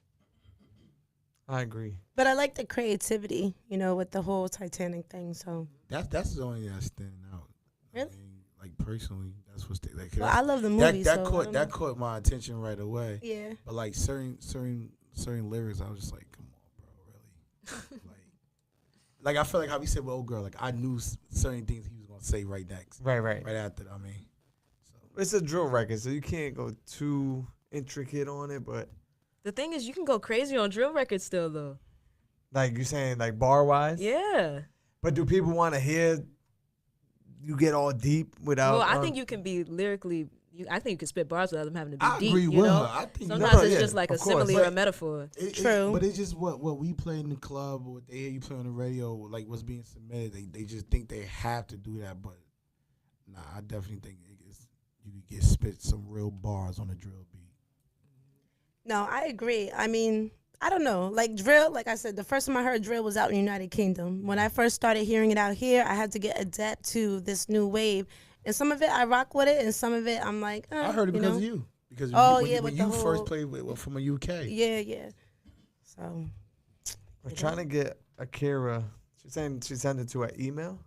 I agree. But I like the creativity, you know, with the whole Titanic thing. So that's the only thing that's standing out. Really? I mean, like personally, that's what's like. Well, I love the movie. That caught my attention right away. Yeah. But like certain lyrics, I was just like, come on, bro, really. like I felt like how he said with old girl. Like I knew certain things he was gonna say right next. Right after. I mean, it's a drill record, so you can't go too intricate on it, but. The thing is, you can go crazy on drill records still, though. Like you saying, like bar-wise? Yeah. But do people want to hear you get all deep without... Well, I think you can be lyrically... I think you can spit bars without them having to be deep, agree you with know? her. I think sometimes it's just like a simile or a metaphor. True. But it's just what we play in the club, or what they hear you play on the radio, like what's being submitted. They just think they have to do that, but nah, I definitely think you could get spit some real bars on a drill beat. No, I agree. I mean, I don't know. Like drill, like I said, the first time I heard drill was out in the United Kingdom. When I first started hearing it out here, I had to get adapt to this new wave. And some of it, I rock with it, and some of it, I'm like, I heard it because of you. Because when you first played from a UK. Yeah. So. We're trying to get Akira. She's saying she sent it to her email.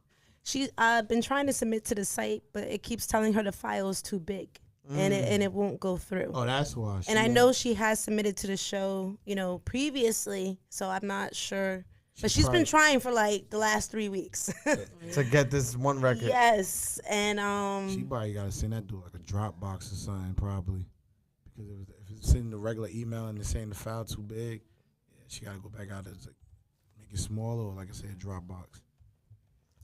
She's been trying to submit to the site, but it keeps telling her the file is too big. And it won't go through. Oh, that's why. And I know she has submitted to the show, you know, previously. So I'm not sure But she's been trying for like the last 3 weeks. To get this one record. Yes, and she probably gotta send that to like a Dropbox or something, probably, because if it's sending the regular email and it's saying the file too big, yeah, she gotta go back out and like, make it smaller, or like I said, a Dropbox.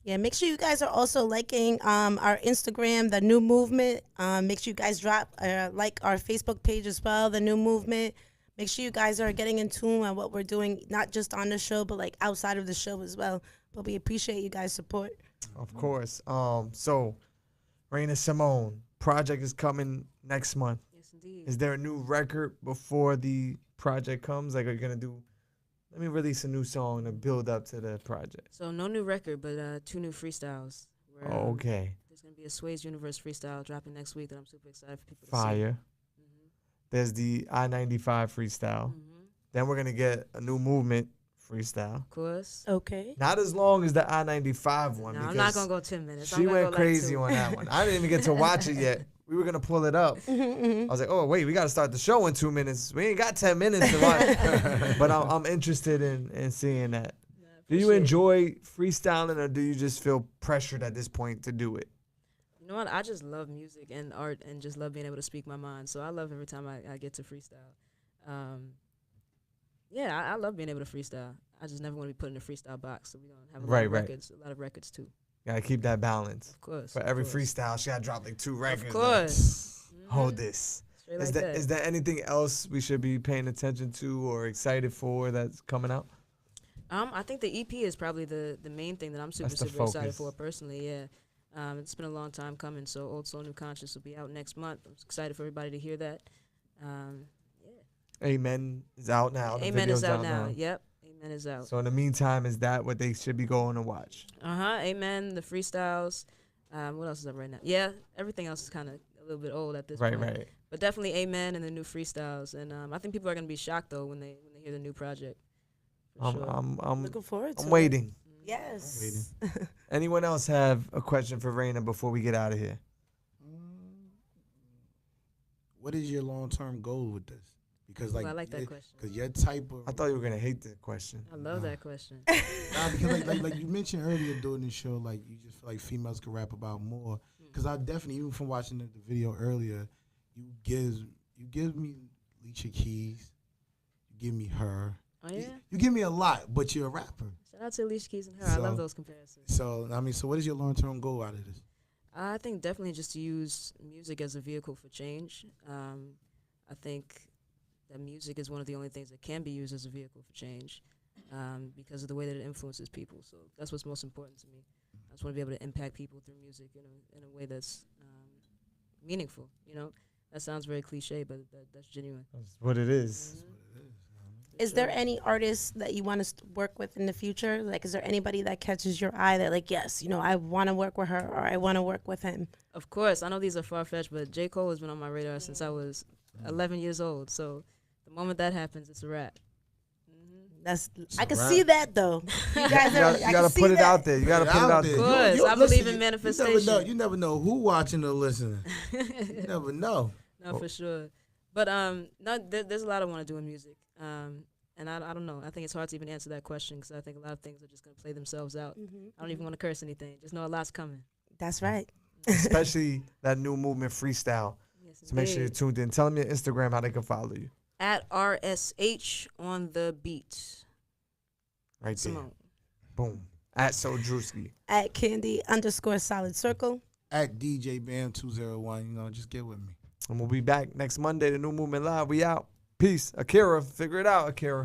Yeah, make sure you guys are also liking our Instagram, The New Movement. Make sure you guys like our Facebook page as well, The New Movement. Make sure you guys are getting in tune on what we're doing, not just on the show, but like outside of the show as well. But we appreciate you guys' support. Of course. So, Raina Simone, project is coming next month. Yes, indeed. Is there a new record before the project comes? Like, are you going to let me release a new song to build up to the project? So no new record, but 2 new freestyles. Where, Okay. There's going to be a Sway's Universe freestyle dropping next week that I'm super excited for people to see. Fire. There's the I-95 freestyle. Then we're going to get a new movement freestyle. Of course. Okay. Not as long as the I-95 one. No, because I'm not going to go 10 minutes. She went crazy on that one. I didn't even get to watch it yet. We were going to pull it up. I was like, oh, wait, we got to start the show in 2 minutes. We ain't got 10 minutes to watch. But I'm interested in seeing that. Do you enjoy freestyling, or do you just feel pressured at this point to do it? You know what? I just love music and art and just love being able to speak my mind. So I love every time I get to freestyle. Yeah, I love being able to freestyle. I just never want to be put in a freestyle box. So we don't have a lot of records. A lot of records too. Gotta keep that balance. Of course. For every freestyle, she gotta drop like 2 records. Of course. Hold this. Is there anything else we should be paying attention to or excited for that's coming out? I think the EP is probably the main thing that I'm super excited for personally. Yeah. It's been a long time coming, so Old Soul New Conscious will be out next month. I'm excited for everybody to hear that. Amen is out now. The Amen is video's out now. Yep. Amen is out. So in the meantime, is that what they should be going to watch? Amen, the freestyles. What else is up right now? Yeah, everything else is kind of a little bit old at this point. Right. But definitely Amen and the new freestyles. And I think people are going to be shocked, though, when they hear the new project. I'm looking forward to I'm waiting. Yes. Anyone else have a question for Raina before we get out of here? What is your long-term goal with this? Because I like that question. Because your type of... I thought you were going to hate the question. I love that question. Because like you mentioned earlier during the show, like you just feel like females can rap about more. Because I definitely, even from watching the video earlier, you give me Alicia Keys, you give me her. Oh, yeah? You give me a lot, but you're a rapper. Shout out to Alicia Keys and her. I love those comparisons. So what is your long-term goal out of this? I think definitely just to use music as a vehicle for change. I think that music is one of the only things that can be used as a vehicle for change because of the way that it influences people. So that's what's most important to me. I just want to be able to impact people through music in a way that's meaningful. You know, that sounds very cliche, but that's genuine. That's what it is. Mm-hmm. Is there any artists that you want to work with in the future? Like, is there anybody that catches your eye that, like, yes, I want to work with her or I want to work with him? Of course. I know these are far-fetched, but J. Cole has been on my radar since I was 11 years old. So the moment that happens, it's a wrap. I can see that, though. You guys you gotta put it out there. You gotta put it out there. Of course. I believe in manifestation. You never know who watching or listening. You never know. No, for sure. But there's a lot I want to do in music. And I don't know. I think it's hard to even answer that question because I think a lot of things are just going to play themselves out. I don't even want to curse anything. Just know a lot's coming. That's right. Especially that new movement freestyle. Yes, so make sure you're tuned in. Tell them your Instagram, how they can follow you. At RSH on the beat. Right Simone. There. Boom. At So Drewski. At Candy_Solid Circle. At DJ Bam 201. Just get with me. And we'll be back next Monday. The New Movement Live. We out. Peace. Akira. Figure it out, Akira.